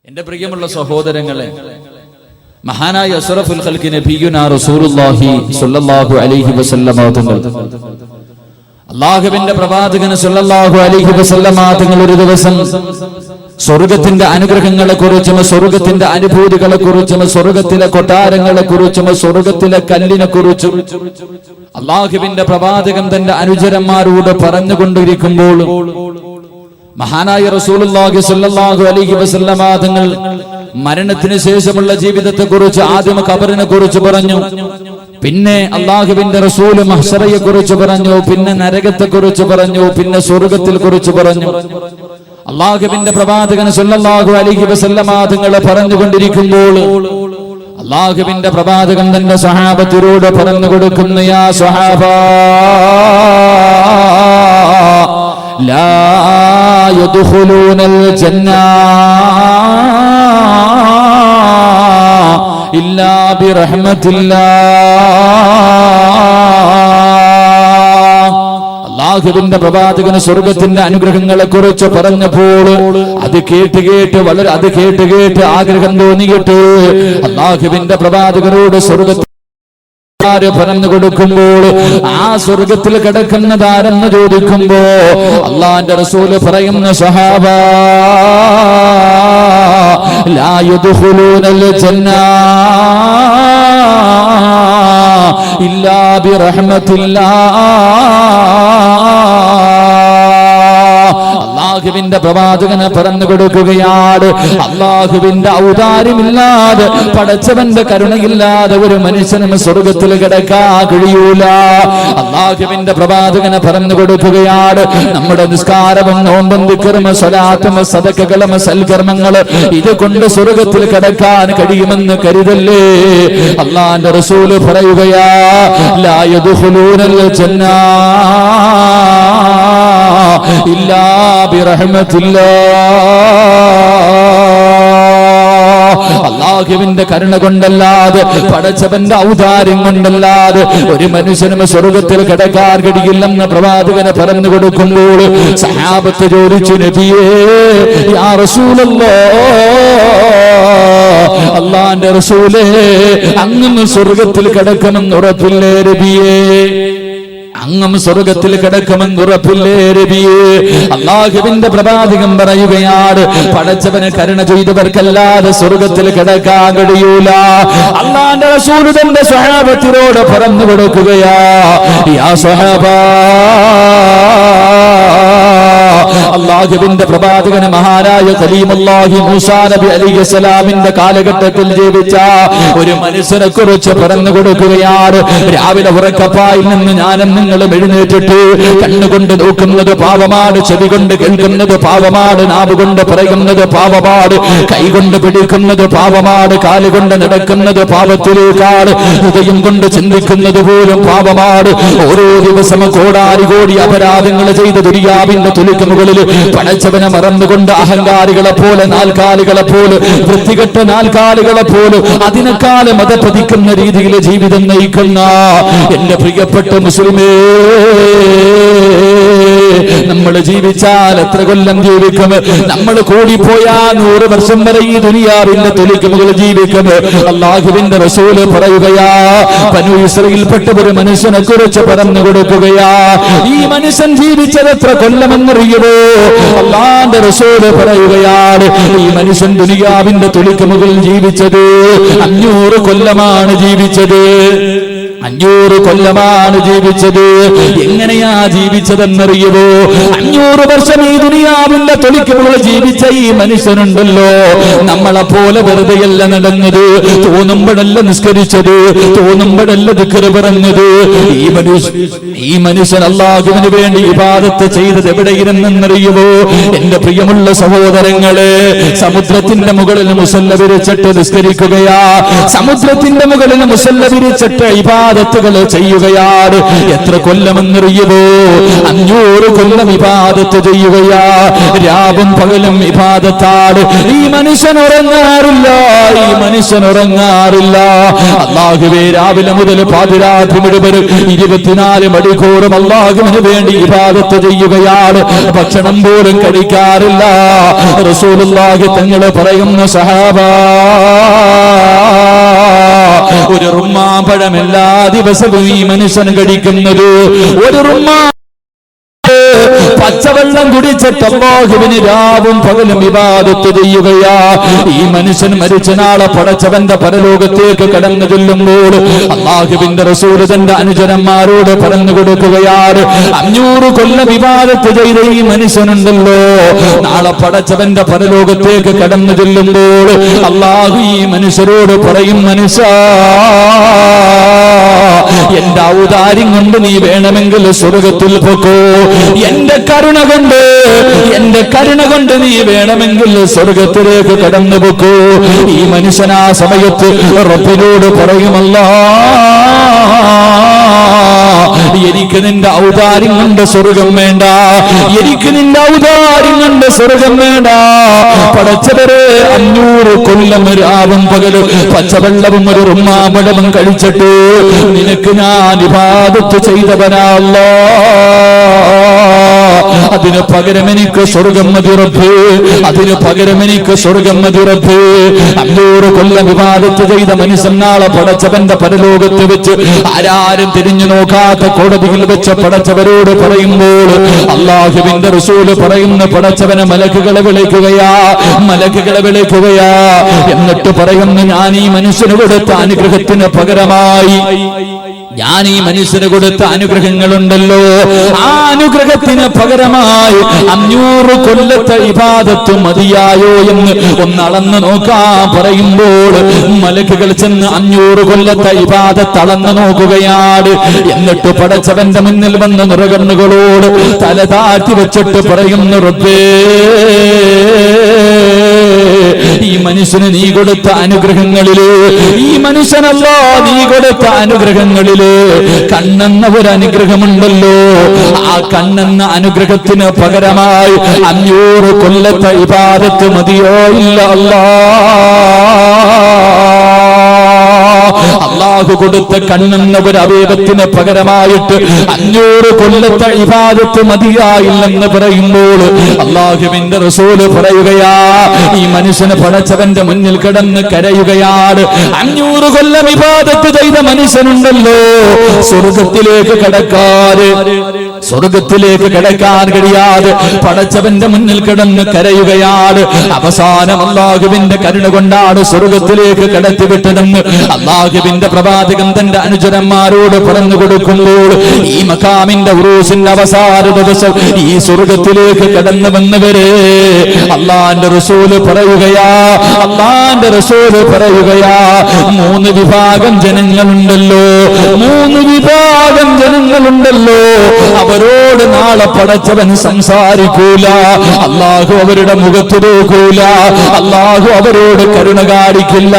എന്റെ പ്രിയമുള്ള സഹോദരങ്ങളെ, മഹാനായ അസ്റഫുൽ ഖൽഖി നബിയുനാ റസൂലുള്ളാഹി സ്വല്ലല്ലാഹു അലൈഹി വസല്ലമ തങ്ങൾ, അല്ലാഹുവിന്റെ പ്രവാചകൻ സ്വല്ലല്ലാഹു അലൈഹി വസല്ലമ തങ്ങൾ ഒരു ദിവസം സ്വർഗ്ഗത്തിന്റെ അനുഗ്രഹങ്ങളെ കുറിച്ചും സ്വർഗ്ഗത്തിന്റെ അനുഭൂതികളെ കുറിച്ചും സ്വർഗ്ഗത്തിലെ കൊട്ടാരങ്ങളെ കുറിച്ചും സ്വർഗ്ഗത്തിലെ കല്ലിനെ കുറിച്ചും അല്ലാഹുവിന്റെ പ്രവാചകൻ തന്റെ അനുചരന്മാരോട് പറഞ്ഞുകൊണ്ടിരിക്കുമ്പോൾ മഹാനായ റസൂലുള്ളാഹി സ്വല്ലല്ലാഹു അലൈഹി വസല്ലമ തങ്ങൾ മരണത്തിന് ശേഷമുള്ള ജീവിതത്തെ കുറിച്ച് ആദ്യം ഖബറിനെ കുറിച്ച് പറഞ്ഞു, പിന്നെ അല്ലാഹുവിന്റെ റസൂൽ മഹ്ശറയെ കുറിച്ച് പറഞ്ഞു, പിന്നെ നരകത്തെ കുറിച്ച് പറഞ്ഞു, പിന്നെ സ്വർഗ്ഗത്തെ കുറിച്ച് പറഞ്ഞു. അല്ലാഹുവിന്റെ പ്രവാചകൻ സ്വല്ലല്ലാഹു അലൈഹി വസല്ലമ തങ്ങൾ പറഞ്ഞുകൊണ്ടിരിക്കുമ്പോൾ അല്ലാഹുവിന്റെ പ്രവാചകൻ തന്റെ സ്വഹാബത്തിനോട് പറഞ്ഞു കൊടുക്കുന്നു, യാ സ്വഹാബാ ലാ യദ്ഖുലൂനൽ ജന്ന ഇല്ലാ ബിറഹ്മത്തില്ലാഹ്. അല്ലാഹുവിന്റെ പ്രവാചകന് സ്വർഗ്ഗത്തിന്റെ അനുഗ്രഹങ്ങളെ കുറിച്ച് പറഞ്ഞപ്പോൾ അത് കേട്ട് ആഗ്രഹം തോന്നിയിട്ട് അല്ലാഹുവിന്റെ പ്രവാചകനോട് സ്വർഗ്ഗത്തിൽ പറഞ്ഞു കൊടുക്കുമ്പോൾ ആ സ്വർഗ്ഗത്തിൽ കിടക്കുന്നതാരെന്ന് ചോദിക്കുമ്പോ അല്ലാഹുവിന്റെ റസൂൽ പറയുന്ന സ്വഹാബാ ലാ യദ്ഖുലൂനൽ ജന്ന ഇല്ലാ ബിറഹ്മത്തില്ലാഹ്. അല്ലാഹുവിന്റെ പ്രവാചകനെ പറഞ്ഞു കൊടുക്കുകയാണ്, അല്ലാഹുവിന്റെ ഔദാര്യമില്ലാതെ പടച്ചവന്റെ കരുണയില്ലാതെ ഒരു മനുഷ്യനും സ്വർഗ്ഗത്തിൽ കിടക്കാൻ കഴിയൂല. അല്ലാഹുവിന്റെ പ്രവാചകനെ പറഞ്ഞു കൊടുക്കുകയാണ്, നമ്മുടെ നിസ്കാരവും നോമ്പും ദിക്റും സ്വലാത്തും സദഖകളും സൽക്കർമ്മങ്ങളും ഇത് കൊണ്ട് സ്വർഗ്ഗത്തിൽ കിടക്കാൻ കഴിയുമെന്ന് കരുതല്ലേ. അല്ലാഹുവിന്റെ റസൂൽ പറയുകയാ, ലാ യദ്ഖുലൂനൽ ജന്ന ഇല്ലാ ബിറഹ്മത്തില്ലാഹ്. അല്ലാഹുവിന്റെ കരുണ കൊണ്ടല്ലാതെ പടച്ചവന്റെ ഔദാര്യം കൊണ്ടല്ലാതെ ഒരു മനുഷ്യനും സ്വർഗ്ഗത്തിൽ കിടക്കാൻ കഴിയില്ലെന്ന് പ്രവാചകനെ പറഞ്ഞു കൊടുക്കുമ്പോൾ സഹാബത്ത് ചോദിച്ചു, നബിയേ യാ റസൂലല്ലാഹ്, അല്ലാഹുവിന്റെ റസൂലേ അങ്ങ് സ്വർഗ്ഗത്തിൽ കിടക്കുമെന്ന് ഉറപ്പില്ലേ നബിയേ? അങ്ങും സ്വർഗ്ഗത്തിൽ കിടക്കുമെന്ന് ഉറപ്പില്ലേ നബിയേ? അല്ലാഹുവിന്റെ പ്രവാചകൻ പറയുകയാണ്, പടച്ചവനെ കരുണ ചെയ്തവർക്കല്ലാതെ സ്വർഗ്ഗത്തിൽ കിടക്കാൻ കഴിയൂല. അല്ലാഹുവിന്റെ റസൂൽ തന്റെ സ്വഹാബത്തിനോട് പറഞ്ഞു കൊടുക്കുകയാ, യാ സ്വഹാബാ, അല്ലാഹുവിന്റെ പ്രവാചകൻ മഹാനായ കലീമുല്ലാഹി മൂസാ നബി അലൈഹിസ്സലാമിന്റെ കാലഘട്ടത്തിൽ ജീവിച്ച ഒരു മനുഷ്യനെ കുറിച്ച് പറഞ്ഞു കൊടുക്കുകയാണ്. രാവിലെ ഉറക്കപ്പായിൽ നിന്ന് ഞാനും നിങ്ങളും എഴുന്നേറ്റിട്ട് കണ്ണുകൊണ്ട് നോക്കുന്നത് പാപമാണ്, ചെവി കൊണ്ട് കേൾക്കുന്നത് പാപമാണ്, നാവ് കൊണ്ട് പറയുന്നത് പാപമാണ്, കൈ കൊണ്ട് പിടിക്കുന്നത് പാപമാണ്, കാലുകൊണ്ട് നടക്കുന്നത് പാപത്തിലേക്കാണ്, ഹൃദയം കൊണ്ട് ചിന്തിക്കുന്നത് പോലും പാപമാണ്. ഓരോ ദിവസം കോടാരി കോടി അപരാധങ്ങൾ ചെയ്ത ദുനിയാവിന്റെ തുലിക്ക് മുകളിൽ പടച്ചവനെ മറന്നുകൊണ്ട് അഹങ്കാരികളെ പോലെ, നാൽക്കാലികളെ പോലെ, വൃത്തികെട്ട നാൽക്കാലികളെ പോലെ അതിനേക്കാളും മതപതിക്കുന്ന രീതിയിൽ ജീവിതം നയിക്കുന്ന എന്റെ പ്രിയപ്പെട്ട മുസ്ലിമേ, നമ്മൾ ജീവിച്ചാൽ എത്ര കൊല്ലം ജീവിക്കും? നമ്മൾ കൂടിപ്പോയാ 100 വർഷം വരെ ഈ ദുനിയാവിന്റെ തൊലിക്ക് മുകളിൽ ജീവിക്കും. അല്ലാഹുവിന്റെ റസൂല് പറയുകയാ, ബനൂ ഇസ്രായേൽപ്പെട്ട ഒരു മനുഷ്യനെ കുറിച്ച് പറഞ്ഞു കൊടുക്കുകയാ, ഈ മനുഷ്യൻ ജീവിച്ചത് എത്ര കൊല്ലമെന്നറിയുമോ? അല്ലാഹുവിന്റെ റസൂല് പറയുകയാണ്, ഈ മനുഷ്യൻ ദുനിയാവിന്റെ തൊലിക്ക് മുകളിൽ ജീവിച്ചത് 500 കൊല്ലമാണ് ജീവിച്ചത്. 500 കൊല്ലമാണ് ജീവിച്ചത്. എങ്ങനെയാ ജീവിച്ചതെന്നറിയുമോ? 500 വർഷം ഈ ദുനിയാവിന്റെ തൊലിക്ക് മുകളിൽ ജീവിച്ച ഈ മനുഷ്യനുണ്ടല്ലോ, നമ്മളെ പോലെ വെറുതെയല്ല നടന്നത്, തോന്നുമ്പോഴല്ല നിസ്കരിച്ചത്, തോന്നുമ്പോഴല്ല ദിക്ർ പറഞ്ഞത്. ഈ മനുഷ്യൻ അല്ലാഹുവിന് വേണ്ടി ഇബാദത്ത് ചെയ്തത് എവിടെയിരുന്നെന്നറിയുമോ? എന്റെ പ്രിയമുള്ള സഹോദരങ്ങളെ, സമുദ്രത്തിന്റെ മുകളിൽ മുസല്ല വിരിച്ചിട്ട് നിസ്കരിക്കുകയാ, സമുദ്രത്തിന്റെ മുകളിൽ മുസല്ല വിരിച്ചിട്ട് ഇബാദത്ത് ഇബാദത്തുകൾ ചെയ്യുകയാണ്. എത്ര കൊല്ലമെന്നറിയുമോ? 500 കൊല്ലം ഇബാദത്ത് ചെയ്യുകയാ. രാവും പകലും ഇബാദത്താണ്. ഈ മനുഷ്യൻ ഉറങ്ങാറില്ല, ഈ മനുഷ്യൻ ഉറങ്ങാറില്ല. അല്ലാഹുവേ, രാവിലെ മുതൽ പാതിരാത്രി മുഴുവൻ 24 മണിക്കൂറും അല്ലാഹുവിന് വേണ്ടി ഇബാദത്ത് ചെയ്യുകയാണ്. ഭക്ഷണം പോലും കഴിക്കാറില്ല. റസൂലുള്ളാഹി തങ്ങൾ പറയുന്ന സഹാബ, ഒരു റുമ്മാമ്പഴം എല്ലാ ദിവസവും ഈ മനുഷ്യൻ കഴിക്കുന്നത്. ഒരു പച്ചവെള്ളം കുടിച്ചിട്ട് അല്ലാഹുവിന് രാവും പകലും ഇബാദത്ത് ചെയ്യുകയാ. ഈ മനുഷ്യൻ മരിച്ച നാളെ പടച്ചവന്റെ പരലോകത്തേക്ക് കടന്നു ചെല്ലുമ്പോൾ അല്ലാഹുവിന്റെ റസൂൽ തന്റെ അനുചരന്മാരോട് പറഞ്ഞു കൊടുക്കുകയാണ്, 500 കൊല്ലം ഇബാദത്ത് ചെയ്ത ഈ മനുഷ്യനുണ്ടല്ലോ, നാളെ പടച്ചവന്റെ പരലോകത്തേക്ക് കടന്നു ചെല്ലുമ്പോൾ അല്ലാഹു ഈ മനുഷ്യരോട് പറയും, മനുഷ്യ, എന്റെ ഔദാര്യം കൊണ്ട് നീ വേണമെങ്കിൽ സ്വർഗത്തിൽ പൊക്കോ. എന്റെ കരുണ കൊണ്ട് നീ വേണമെങ്കിൽ സ്വർഗത്തിലേക്ക് കടന്നു പൊക്കോ. ഈ മനുഷ്യൻ ആ സമയത്ത് റബ്ബിനോട് പറയുമല്ലാ, എനിക്ക് നിന്റെ ഔദാര്യം കൊണ്ട് സ്വർഗം വേണ്ട, എനിക്ക് നിന്റെ ഔദാര്യം കൊണ്ട് സ്വർഗം വേണ്ട. പടച്ചവരെ, 500 കൊല്ലം രാവും പകലും പച്ചവെള്ളവും ഒരു റുമ്മാമ്പഴവും കഴിച്ചിട്ട് നിനക്ക് ഞാൻ ഇബാദത്ത് ചെയ്തവനല്ലോ, അതിന് പകരം എനിക്ക് സ്വർഗം മതി റബ്ബേ, അതിന് പകരം എനിക്ക് സ്വർഗം മതി റബ്ബേ. 500 കൊല്ലം ഇബാദത്ത് ചെയ്ത മനുഷ്യൻ നാളെ പടച്ചവന്റെ പരലോകത്ത് വെച്ച് ആരാരും തിരിഞ്ഞു നോക്കാത്ത കോടതിയിൽ വെച്ച് പടച്ചവരോട് പറയുമ്പോൾ അല്ലാഹുവിന്റെ റസൂല് പറയുന്ന, പടച്ചവനെ മലക്കുകളെ വിളിക്കുകയാ, മലക്കുകളെ വിളിക്കുകയാ. എന്നിട്ട് പറയുന്നു, ഞാൻ ഈ മനുഷ്യന് കൊടുത്ത അനുഗ്രഹത്തിന് പകരമായി, ഞാൻ ഈ മനുഷ്യന് കൊടുത്ത അനുഗ്രഹങ്ങളുണ്ടല്ലോ, ആ അനുഗ്രഹത്തിന് പകരമായി 500 കൊല്ലത്തെ ഇബാദത്ത് മതിയായോ എന്ന് ഒന്നളന്ന് നോക്കാൻ പറയുമ്പോൾ മലക്കുകൾ ചെന്ന് 500 കൊല്ലത്തെ ഇബാദത്ത് അളന്ന് നോക്കുകയാണ്. എന്നിട്ട് പടച്ചവന്റെ മുന്നിൽ വന്ന നിറകണ്ണുകളോട് തല താഴ്ത്തി വെച്ചിട്ട് പറയുന്നു, റബ്ബേ, ഈ മനുഷ്യന് നീ കൊടുത്ത അനുഗ്രഹങ്ങളില്, ഈ മനുഷ്യനല്ല നീ കൊടുത്ത അനുഗ്രഹങ്ങളില് കണ്ണെന്ന ഒരു അനുഗ്രഹമുണ്ടല്ലോ, ആ കണ്ണെന്ന അനുഗ്രഹത്തിന് പകരമായി 500 കൊല്ലത്തെ ഇബാദത്ത് മതിയോ? ഇല്ല അല്ലാ, അല്ലാഹു കൊടുത്ത കണ്ണെന്ന ഒരു അവയവത്തിന് പകരമായിട്ട് 500 കൊല്ലത്തെ ഇബാദത്ത് മതിയായില്ലെന്ന് പറയുമ്പോൾ അല്ലാഹുവിന്റെ റസൂല് പറയുകയാ, ഈ മനുഷ്യന് പടച്ചവന്റെ മുന്നിൽ കിടന്ന് കരയുകയാണ്. 500 കൊല്ലം ഇബാദത്ത് ചെയ്ത മനുഷ്യനുണ്ടല്ലോ, സ്വർഗത്തിലേക്ക് കടക്കാൻ കഴിയാതെ പടച്ചവന്റെ മുന്നിൽ കിടന്ന് കരയുകയാണ്. അവസാനം അല്ലാഹുവിന്റെ കരുണ കൊണ്ടാണ് സ്വർഗത്തിലേക്ക് കടത്തിവിട്ടതെന്ന് അല്ലാഹുവിന്റെ പ്രവാചകൻ തന്റെ അനുചരന്മാരോട് പറഞ്ഞു കൊടുക്കുമ്പോൾ ഈ മഖാമിന്റെ ഉറൂസിന്റെ അവസാന ദിവസം ഈ സ്വർഗത്തിലേക്ക് കടന്നു വന്നവരെ അല്ലാഹുവിന്റെ റസൂല് പറയുകയാ, 3 വിഭാഗം ജനങ്ങളുണ്ടല്ലോ, 3 വിഭാഗം ജനങ്ങളുണ്ടല്ലോ, അവരോട് നാളെ പടച്ചവൻ സംസാരിക്കൂല, അല്ലാഹു അവരുടെ മുഖത്ത് നോക്കൂല, അല്ലാഹു അവരോട് കരുണ കാണിക്കില്ല.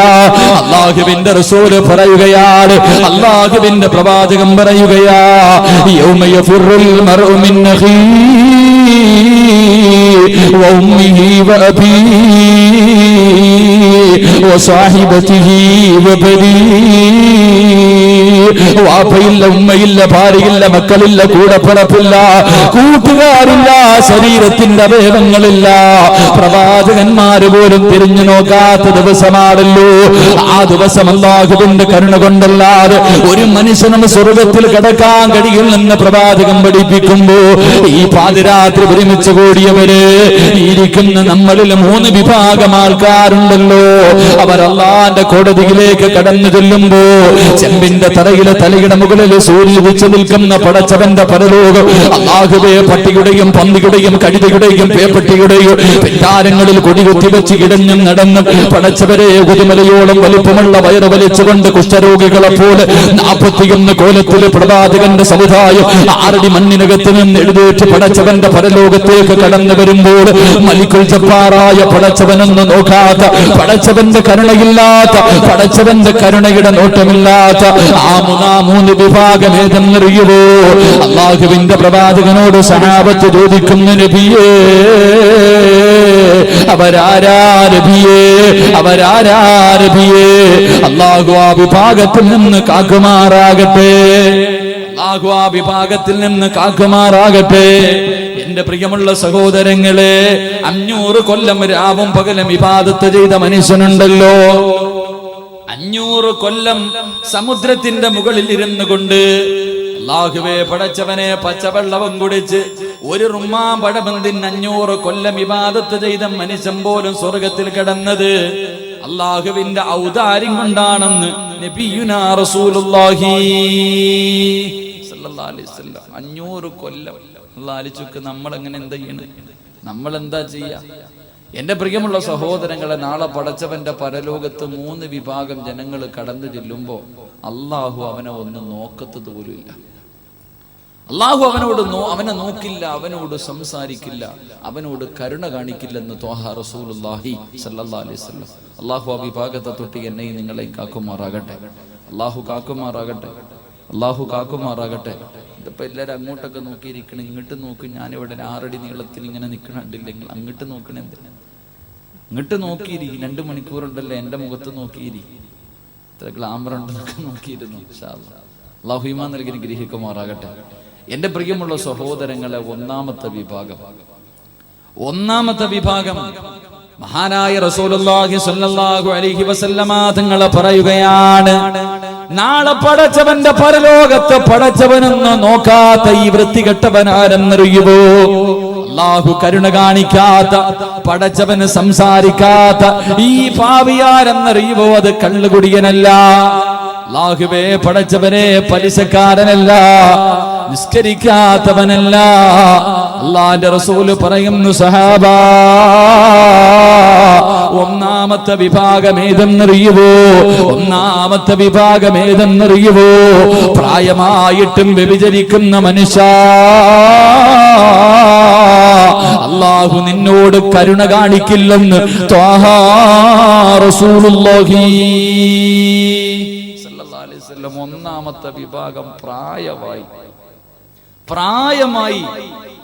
അല്ലാഹുവിന്റെ റസൂല് പറയുകയാണ്, അല്ലാഹുവിന്റെ പ്രവാചകൻ പറയുകയാ, യൗമ യഫിറുൽ മർഉ മിൻ അഖീഹി വ ഉമ്മിഹി വ അബീഹി വ സാഹിബതിഹി വ ബനീഹി. വാപ്പയില്ല, ഉമ്മയില്ല, ഭാര്യയില്ല, മക്കളില്ല, കൂടപ്പിറപ്പില്ല, കൂട്ടുകാരില്ല, ശരീരത്തിന്റെ അവയവങ്ങളില്ല, പ്രവാചകന്മാര് പോലും തിരിഞ്ഞു നോക്കാത്ത ദിവസമാണല്ലോ. ആ ദിവസം അല്ലാഹുവിന്റെ കരുണ കൊണ്ടല്ലാതെ ഒരു മനുഷ്യനും സ്വർഗത്തിൽ കടക്കാൻ കഴിയില്ലെന്ന് പ്രവാചകൻ പഠിപ്പിക്കുമ്പോ ഈ പാതിരാത്രി ഒരുമിച്ച് കൂടിയവര് ഇരിക്കുന്ന നമ്മളിൽ 3 വിഭാഗം ആൾക്കാരുണ്ടല്ലോ, അവർ അല്ലാഹുവിന്റെ കോടതിയിലേക്ക് കടന്നു ചെല്ലുമ്പോ ചെമ്പിന്റെ തറയിലെ തലയുടെ മുകളിൽ സൂര്യ ഉദിച്ചു നിൽക്കുന്ന പടച്ചവന്റെ പരലോകം അല്ലാഹുവേ, പട്ടിയുടെയും പന്നിയുടെയും കഴുതയുടെയും പേപ്പട്ടിയുടെയും പിന്നാരങ്ങളിൽ കൊടികുത്തി വെച്ച് ഇടഞ്ഞും നടന്നും പടച്ചവരെ കുതിമലയോളം വലിപ്പമുള്ള വയറ് വലിച്ചുകൊണ്ട് കുഷ്ഠരോഗികളെ പോലെ 41 കോലത്തിലെ പ്രവാചകന്റെ സമുദായം 6 അടി മണ്ണിനകത്ത് നിന്ന് എഴുന്നേറ്റ് പടച്ചവന്റെ പരലോകത്തേക്ക് കടന്നു വരുമ്പോൾ മലിക്കുൽ ജബ്ബാറായ പടച്ചവനൊന്നും നോക്കാത്ത, പടച്ചവന്റെ കരുണയില്ലാത്ത, പടച്ചവന്റെ കരുണയുടെ നോട്ടമില്ലാത്ത ആ മൂന്ന് വിഭാഗം ഏതെന്നറിയുമോ? അല്ലാഹുവിന്റെ പ്രവാചകനോട് സഹാബത്ത് ചോദിക്കുന്നു, നബിയേ അവരാരാ നബിയേ, അവരാരാ നബിയേ? അല്ലാഹു ആ വിഭാഗത്തിൽ നിന്ന് കാക്കുമാറാകട്ടെ, അല്ലാഹു ആ വിഭാഗത്തിൽ നിന്ന് കാക്കുമാറാകട്ടെ. എന്റെ പ്രിയമുള്ള സഹോദരങ്ങളെ, 500 കൊല്ലം രാവും പകലും ഇബാദത്ത് ചെയ്ത മനുഷ്യനുണ്ടല്ലോ. 500 കൊല്ലം സമുദ്രത്തിന്റെ മുകളിൽ ഇരുന്നു കൊണ്ട് അല്ലാഹുവേ പടച്ചവനെ പച്ചവെള്ളവും കുടിച്ച് ഒരു റുമ്മാൻ പഴബന്തിന് 500 കൊല്ലം ഇബാദത്ത് ചെയ്ത മനുഷ്യൻ പോലും സ്വർഗത്തിൽ കിടന്നത് അല്ലാഹുവിന്റെ ഔദാര്യം കൊണ്ടാണെന്ന് നബിയുനാ റസൂലുള്ളാഹി സ്വല്ലല്ലാഹു അലൈഹി വസല്ലം. 500 കൊല്ലം ആലോചിക്ക്, നമ്മളെങ്ങനെ എന്താ ചെയ്യണം? നമ്മൾ എന്താ ചെയ്യാ? എന്റെ പ്രിയമുള്ള സഹോദരങ്ങളെ, നാളെ പടച്ചവന്റെ പരലോകത്ത് 3 വിഭാഗം ജനങ്ങൾ കടന്നു ചെല്ലുമ്പോ അള്ളാഹു അവനെ ഒന്നും നോക്കത്തത് പോലുമില്ല. അള്ളാഹു അവനെ നോക്കില്ല, അവനോട് സംസാരിക്കില്ല, അവനോട് കരുണ കാണിക്കില്ലെന്ന് ത്വാഹ റസൂലുള്ളാഹി സ്വല്ലല്ലാഹു അലൈഹി വസല്ലം. അള്ളാഹു ആ വിഭാഗത്തെ തൊട്ട് എന്നെയും നിങ്ങളെയും കാക്കുമാറാകട്ടെ. അള്ളാഹു കാക്കുമാറാകട്ടെ, അള്ളാഹു കാക്കുമാറാകട്ടെ. ഇതിപ്പോ എല്ലാവരും അങ്ങോട്ടൊക്കെ നോക്കിയിരിക്കണം, ഇങ്ങോട്ട് നോക്കും. ഞാനിവിടെ 6 അടി നീളത്തിൽ ഇങ്ങനെ നിൽക്കണില്ലെങ്കിൽ അങ്ങോട്ട് നോക്കണെന്തിനാ? ഇങ്ങോട്ട് നോക്കിയിരി, 2 മണിക്കൂറുണ്ടല്ലോ എന്റെ മുഖത്ത് നോക്കിയിരി, ഇത്ര ഗ്ലാമർ ഉണ്ടെന്നൊക്കെ നോക്കിയിരുന്നു. അല്ലാഹു ഈമാൻ നൽകി ഗ്രഹിക്കുമാറാകട്ടെ. എന്റെ പ്രിയമുള്ള സഹോദരങ്ങളെ, ഒന്നാമത്തെ വിഭാഗം മഹാനായ റസൂലുള്ളാഹി സ്വല്ലല്ലാഹു അലൈഹി വസല്ലമ തങ്ങൾ പറയുകയാണ്, നാളെ പടച്ചവന്റെ പരലോകത്ത് പടച്ചവനൊന്നും നോക്കാത്ത ഈ വൃത്തികെട്ടവനാരെന്നറിയുമോ? അല്ലാഹു കരുണ കാണിക്കാത്ത, പടച്ചവന് സംസാരിക്കാത്ത ഈ പാവിയാരെന്നറിയുമോ? അത് കള്ളുകുടിയനല്ല, അല്ലാഹുവേ പടച്ചവനെ പലിശക്കാരനല്ല, നിസ്കരിക്കാത്തവനല്ല. അല്ലാഹുവിന്റെ റസൂല് പറയുന്നു, സഹാബാ ഒന്നാമത്തെ വിഭാഗം ഏതെന്നറിയുവോ? ഒന്നാമത്തെ വിഭാഗം ഏതെന്നറിയുവോ? പ്രായമായിട്ടും വ്യഭിചരിക്കുന്ന മനുഷ്യ, അല്ലാഹു നിന്നോട് കരുണ കാണിക്കില്ലെന്ന് ത്വാഹ റസൂലുള്ളാഹി സ്വല്ലല്ലാഹു അലൈഹി വസല്ലം. ഒന്നാമത്തെ വിഭാഗം പ്രായമായി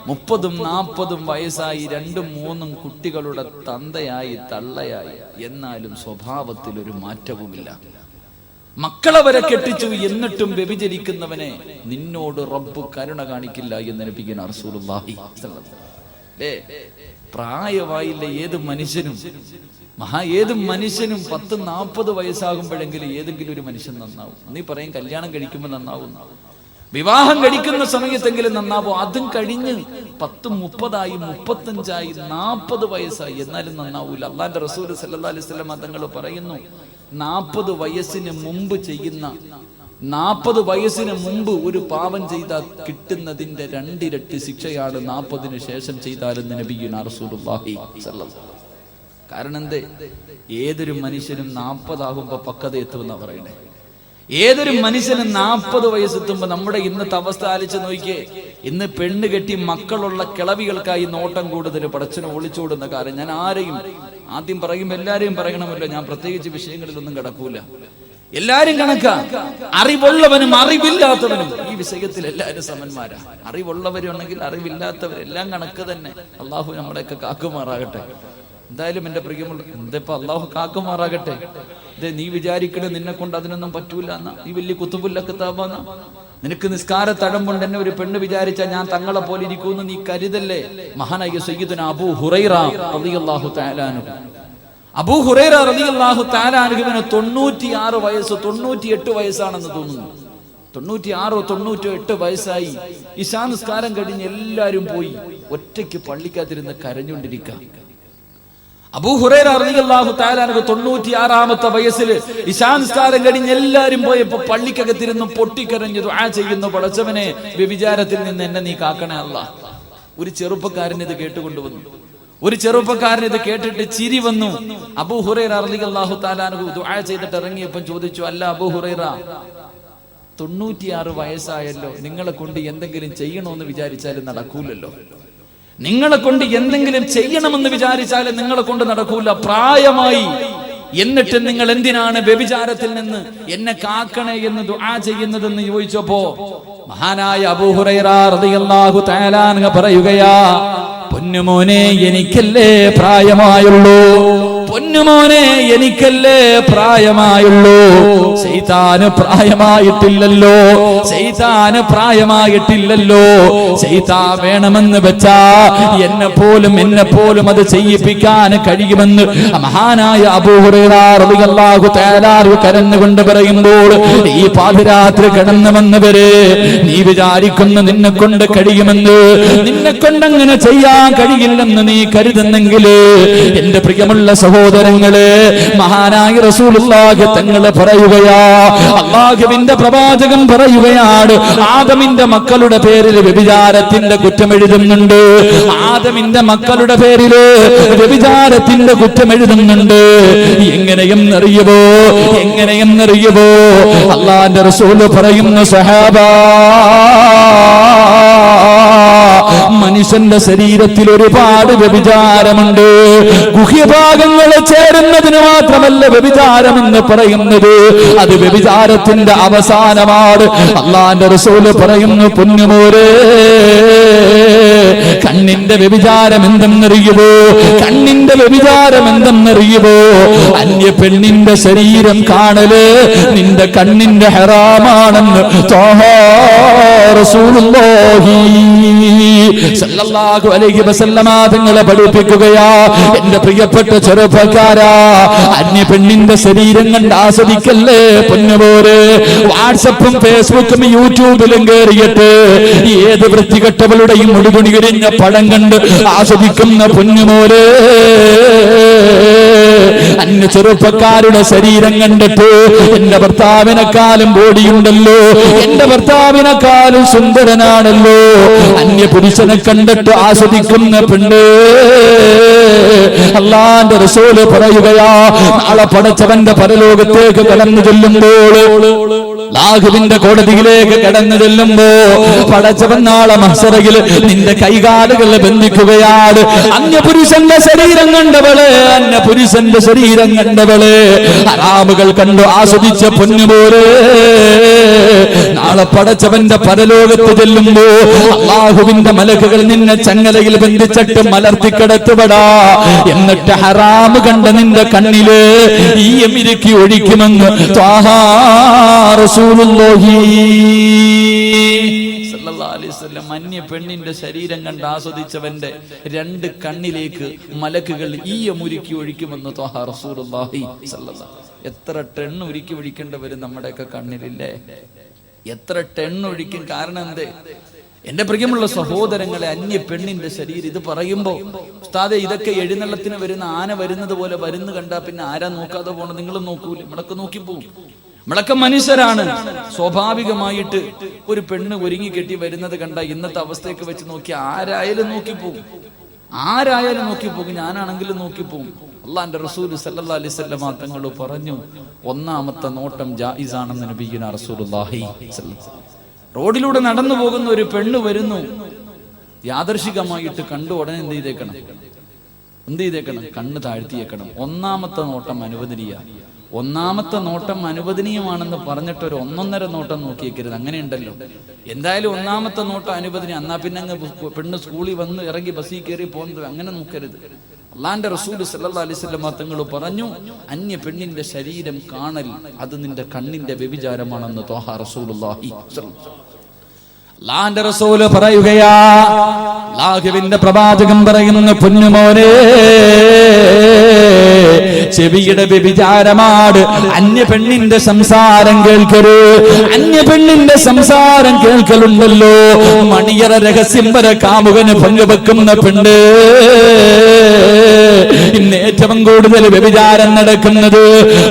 30ഉം 40ഉം വയസ്സായി 2ഉം 3ഉം കുട്ടികളുടെ തന്തയായി തള്ളയായി, എന്നാലും സ്വഭാവത്തിൽ ഒരു മാറ്റവുമില്ല. മക്കളെ വരെ കെട്ടിച്ചു, എന്നിട്ടും വ്യഭിചരിക്കുന്നവനെ നിന്നോട് റബ്ബ് കരുണ കാണിക്കില്ല എന്ന് നബിയുനാ റസൂലുള്ളാഹി സ്വല്ലല്ലാഹു അലൈഹി വസല്ലം. പ്രായമായില്ല ഏത് മനുഷ്യനും 10-40 വയസ്സാകുമ്പോഴെങ്കിലും ഏതെങ്കിലും ഒരു മനുഷ്യൻ നന്നാവും. നീ പറയും കല്യാണം കഴിക്കുമ്പോൾ നന്നാവും, വിവാഹം കഴിക്കുന്ന സമയത്തെങ്കിലും നന്നാവോ? അതും കഴിഞ്ഞ് 10, 30 35 40 വയസ്സായി, എന്നാലും നന്നാവൂല. അല്ലാഹുവിന്റെ റസൂൽ സല്ലല്ലാഹു അലൈഹി വസല്ലം തങ്ങൾ പറയുന്നു, 40 വയസ്സിന് മുമ്പ് ചെയ്യുന്ന 40 വയസ്സിന് മുമ്പ് ഒരു പാപം ചെയ്താൽ കിട്ടുന്നതിന്റെ 2 ഇരട്ടി ശിക്ഷയാണ് 40-ന് ശേഷം ചെയ്താലെന്ന് നബിയുനാ റസൂലുള്ളാഹി സ്വല്ലല്ലാഹു അലൈഹി വസല്ലം. കാരണം എന്തേ? ഏതൊരു മനുഷ്യനും 40 ആകുമ്പോ പക്വത എത്തുമെന്നാ പറയണേ. ഏതൊരു മനുഷ്യനും 40 വയസ്സെത്തുമ്പോ, നമ്മുടെ ഇന്നത്തെ അവസ്ഥ ആലോചിച്ച് നോക്കിയേ. ഇന്ന് പെണ്ണ് കെട്ടി മക്കളുള്ള കിളവികൾക്കായി നോട്ടം കൂടുതൽ, പടച്ചനെ ഒളിച്ചോടുന്ന കാര്യം. ഞാൻ ആരെയും ആദ്യം പറയും, എല്ലാരെയും പറയണമല്ലോ, ഞാൻ പ്രത്യേകിച്ച് വിഷയങ്ങളിലൊന്നും കിടക്കൂല. എല്ലാരും കണക്കാ, അറിവുള്ളവനും അറിവില്ലാത്തവനും ഈ വിഷയത്തിൽ എല്ലാവരും സമന്മാരാ. അറിവുള്ളവരുണ്ടെങ്കിൽ അറിവില്ലാത്തവരെല്ലാം കണക്ക് തന്നെ. അള്ളാഹു നമ്മളെയൊക്കെ കാക്കുമാറാകട്ടെ. എന്തായാലും എന്റെ പ്രിയമുള്ള, എന്തിപ്പോ അള്ളാഹു കാക്കുമാറാകട്ടെ. ഇതേ നീ വിചാരിക്കണേ നിന്നെ കൊണ്ട് അതിനൊന്നും പറ്റൂല എന്നാ, നീ വലിയ കുത്തുബുല്ലൊക്കെ താപാന്ന, നിനക്ക് നിസ്കാര തഴമ്പുണ്ട്, എന്നെ ഒരു പെണ്ണ് വിചാരിച്ച ഞാൻ തങ്ങളെ പോലെ ഇരിക്കുമെന്ന് നീ കരുതല്ലേ. മഹാനായ സയ്യിദുനാ അബൂ ഹുറൈറ റളിയല്ലാഹു തആല അൻഹു, അബൂ ഹുറൈറ റളിയല്ലാഹു തആല അൻഹുവിന് 96 വയസ്സ്, 98 വയസ്സാണെന്ന് തോന്നുന്നു. 96 98 വയസ്സായി. ഇശാ നിസ്കാരം കഴിഞ്ഞ് എല്ലാരും പോയി, ഒറ്റയ്ക്ക് പള്ളിക്കകത്തിരുന്ന് കരഞ്ഞുകൊണ്ടിരിക്കുക. അബൂ ഹുറൈറ റളിയല്ലാഹു തആല അൻഹു 96-ാമത്തെ വയസ്സിൽ ഇശാ നിസ്കാരം കഴിഞ്ഞ് എല്ലാരും പോയപ്പോ പള്ളിക്കകത്തിരുന്ന് പൊട്ടിക്കരഞ്ഞു ദുആ ചെയ്യുന്നു, പടച്ചവനെ വ്യഭിചാരത്തിൽ നിന്ന് എന്നെ നീ കാക്കണേ അല്ലാഹ്. ഒരു ചെറുപ്പക്കാരൻ ഇത് കേട്ടുകൊണ്ടുവന്നു. ഒരു ചെറുപ്പക്കാരൻ ഇത് കേട്ടിട്ട് ചിരി വന്നു. അബൂ ഹുറൈറ റളിയല്ലാഹു തആല അൻഹു ദുആ ചെയ്തിട്ട് ഇറങ്ങിയപ്പോൾ ചോദിച്ചു, അല്ല അബൂ ഹുറൈറ, 96 വയസ്സായല്ലോ, നിങ്ങളെ കൊണ്ട് എന്തെങ്കിലും ചെയ്യണമെന്ന് വിചാരിച്ചാലും നടക്കൂലല്ലോ. നിങ്ങളെ കൊണ്ട് എന്തെങ്കിലും ചെയ്യണമെന്ന് വിചാരിച്ചാലും നിങ്ങളെ കൊണ്ട് നടക്കൂല. പ്രായമായി എന്നിട്ട് നിങ്ങൾ എന്തിനാണ് വ്യഭിചാരത്തിൽ നിന്ന് എന്നെ കാക്കണേ എന്ന് ദുആ ചെയ്യുന്നതെന്ന് ചോദിച്ചപ്പോ മഹാനായ അബൂ ഹുറൈറ റളിയല്ലാഹു തആല അൻഹു പറയുകയാ, പൊന്നുമോനെ എനിക്കല്ലേ പ്രായമായുള്ളൂ, പൊന്നുമോനെ എനിക്കല്ലേ പ്രായമായുള്ളൂ, ശൈത്താന് പ്രായമായിട്ടില്ലല്ലോ, ശൈത്താന് പ്രായമായിട്ടില്ലല്ലോ. ശൈത്താൻ വേണമെന്ന് വെച്ചാ എന്നെ പോലും അത് ചെയ്യിപ്പിക്കാൻ കഴിയുമെന്ന് മഹാനായ അബൂ ഹുറൈറ റളിയല്ലാഹു തആല കരഞ്ഞുകൊണ്ട് പറയുമ്പോൾ, ഈ പാതിരാത്രി കടന്നു വന്നവരെ നീ വിചാരിക്കുന്ന നിന്നെ കൊണ്ട് കഴിയുമെന്ന്, നിന്നെ കൊണ്ട് അങ്ങനെ ചെയ്യാൻ കഴിയില്ലെന്ന് നീ കരുതുന്നെങ്കിൽ എന്റെ പ്രിയമുള്ള സഹോദരങ്ങളെ, മഹാനായ റസൂലുള്ളാഹി തങ്ങളെ പറയുകയാ, അല്ലാഹുവിന്റെ പ്രവാചകൻ പറയുകയാണ്, ആദമിന്റെ മക്കളുടെ പേരിൽ വ്യഭിചാരത്തിന്റെ കുറ്റം എഴുതുന്നുണ്ട്, ആദമിന്റെ മക്കളുടെ പേരില് വ്യഭിചാരത്തിന്റെ കുറ്റം എഴുതുന്നുണ്ട്. എങ്ങനെയെന്നറിയുമോ അല്ലാഹുവിന്റെ റസൂൽ പറയുന്നു, സഹാബാ, മനുഷ്യന്റെ ശരീരത്തിൽ ഒരുപാട് വ്യഭിചാരമുണ്ട്. ഗുഹ്യഭാഗങ്ങൾ ചേരുന്നതിന് മാത്രമല്ല വ്യഭിചാരം എന്ന് പറയുന്നത്, അത് വ്യഭിചാരത്തിന്റെ അവസാനമാണ്. അല്ലാഹുവിന്റെ റസൂല് പറയുന്നു, പൊന്നുമോരെ, കണ്ണിന്റെ വ്യഭിചാരം എന്തെന്നറിയുമോ? കണ്ണിന്റെ വ്യഭിചാരം എന്തെന്നറിയുമോ? അന്യ പെണ്ണിന്റെ ശരീരം കാണല് നിന്റെ കണ്ണിന്റെ ഹറാമാണെന്ന് റസൂലുള്ളാഹി സല്ലല്ലാഹു അലൈഹി വസല്ലമ തങ്ങളെ പഠിപ്പിക്കുകയാ. എന്റെ പ്രിയപ്പെട്ട ചെറുപ്പക്കാരാ, അന്യ പെണ്ണിന്റെ ശരീരം കണ്ട് ആസ്വദിക്കല്ലേ പൊന്നുപോരെ. വാട്സപ്പും ഫേസ്ബുക്കും യൂട്യൂബിലും കയറിയിട്ട് ഏത് വൃത്തികെട്ടവളുടെയും മുടികുണികരിഞ്ഞ പടം കണ്ട് ആസ്വദിക്കുന്ന പൊന്നുമോരെ, അന്യ ചെറുപ്പക്കാരുടെ ശരീരം കണ്ടിട്ട് എന്റെ ഭർത്താവിനെക്കാളും ബോഡിയുണ്ടല്ലോ, എന്റെ ഭർത്താവിനെക്കാളും സുന്ദരനാണല്ലോ, അന്യ പുരുഷനെ കണ്ടിട്ട് ആസ്വദിക്കുന്ന പെണ്ണ്, അല്ലാഹുവിന്റെ റസൂല് പറയുകയാ, നാളെ പടച്ചവന്റെ പരലോകത്തേക്ക് കടന്നു ചെല്ലുമ്പോൾ, അല്ലാഹുവിന്റെ കോടതിയിലേക്ക് കടന്നു ചെല്ലുമ്പോ പടച്ചവൻ നാളെ മഹ്ശറയിൽ നിന്റെ കൈകാലുകൾ ബന്ധിക്കുകയാണ്. അന്യപുരുഷന്റെ ശരീരം കണ്ടവളെ ഹറാമുകൾ കണ്ടു ആസ്വദിച്ച പൊന്നുപോലെ നാളെ പടച്ചവന്റെ പരലോകത്ത് ചെല്ലുമ്പോ അല്ലാഹുവിന്റെ മലക്കുകൾ നിന്നെ ചങ്ങലയിൽ ബന്ധിച്ചിട്ട് മലർത്തിക്കിടത്തുപെടാ. എന്നിട്ട് ഹറാമ് കണ്ട നിന്റെ കണ്ണില് ഈയമിരുക്കി ഒഴിക്കുമെന്ന് ത്വാഹാ റസൂലുള്ളാഹി സല്ലല്ലാഹു അലൈഹി വസല്ലം. അന്യ പെണ്ണിന്റെ ശരീരം കണ്ട് ആസ്വദിച്ചവന്റെ രണ്ട് കണ്ണിലേക്ക് മലക്കുകൾ ഈയമുരുക്കി ഒഴിക്കുമെന്ന് ത്വാഹാ റസൂലുള്ളാഹി സല്ലല്ലാഹു. എത്ര ടെണ്ണ് ഉരുക്കി ഒഴിക്കേണ്ടി വരും നമ്മുടെയൊക്കെ കണ്ണിലില്ലേ? എത്ര ടെണ്ണ് ഒഴിക്കും? കാരണം എന്തേ? എന്റെ പ്രിയമുള്ള സഹോദരങ്ങളെ, അന്യ പെണ്ണിന്റെ ശരീരം, ഇത് പറയുമ്പോ ഉസ്താദെ ഇതൊക്കെ എഴുന്നള്ളത്തിന് വരുന്ന ആന വരുന്നത് പോലെ വരുന്നു കണ്ടാ പിന്നെ ആരാ നോക്കാതെ പോണം? നിങ്ങൾ നോക്കൂല, നമ്മളൊക്കെ നോക്കിപ്പോവും. നമ്മളൊക്കെ മനുഷ്യരാണ്. സ്വാഭാവികമായിട്ട് ഒരു പെണ്ണ് ഒരുങ്ങി കെട്ടി വരുന്നത് കണ്ട ഇന്നത്തെ അവസ്ഥയൊക്കെ വെച്ച് നോക്കി ആരായാലും നോക്കിപ്പോകും, ഞാനാണെങ്കിലും നോക്കിപ്പോകും. അല്ലാഹുവിന്റെ റസൂൽ സല്ലല്ലാഹു അലൈഹി വസല്ലം തങ്ങൾ പറഞ്ഞു, ഒന്നാമത്തെ നോട്ടം ജായിസാണെന്ന് നബിയുനാ റസൂലുള്ളാഹി സല്ലല്ലാഹു അലൈഹി വസല്ലം. റോഡിലൂടെ നടന്നു പോകുന്ന ഒരു പെണ്ണ് വരുന്നു, യാദർശികമായിട്ട് കണ്ടു ഉടനെ എന്ത് ചെയ്തേക്കണം? കണ്ണ് താഴ്ത്തിയേക്കണം. ഒന്നാമത്തെ നോട്ടം അനുവദനീയമാണെന്ന് പറഞ്ഞിട്ട് ഒരു ഒന്നൊന്നര നോട്ടം നോക്കിയേക്കരുത്. അങ്ങനെയുണ്ടല്ലോ. എന്തായാലും ഒന്നാമത്തെ നോട്ടം അനുവദനീയം, എന്നാ പിന്നെ അങ്ങ് പെണ്ണ് സ്കൂളിൽ വന്ന് ഇറങ്ങി ബസ്സിൽ കയറി പോകുന്നത് അങ്ങനെ നോക്കരുത്. അല്ലാഹുവിന്റെ റസൂൽ സല്ലല്ലാഹു അലൈഹി വസല്ലം തങ്ങൾ പറഞ്ഞു, അന്യ പെണ്ണിന്റെ ശരീരം കാണൽ അത് നിന്റെ കണ്ണിന്റെ വ്യഭിചാരമാണെന്ന് ത്വാഹാ റസൂലുള്ളാഹി സല്ലല്ലാഹു. അല്ലാഹുവിന്റെ റസൂൽ പറയുകയാ, അല്ലാഹുവിന്റെ പ്രവാചകൻ പറയുന്നു, പൊന്നുമോനെ, ചെവിയുടെ വ്യഭിചാരമാണ് അന്യ പെണ്ണിന്റെ സംസാരം കേൾക്കരുത്. അന്യ പെണ്ണിന്റെ സംസാരം കേൾക്കലുണ്ടല്ലോ, മണിയറ രഹസ്യം വരെ കാമുകന് പങ്കുവെക്കുന്ന പെണ്ണ്. ഇന്ന് ഏറ്റവും കൂടുതൽ വ്യഭിചാരം നടക്കുന്നത്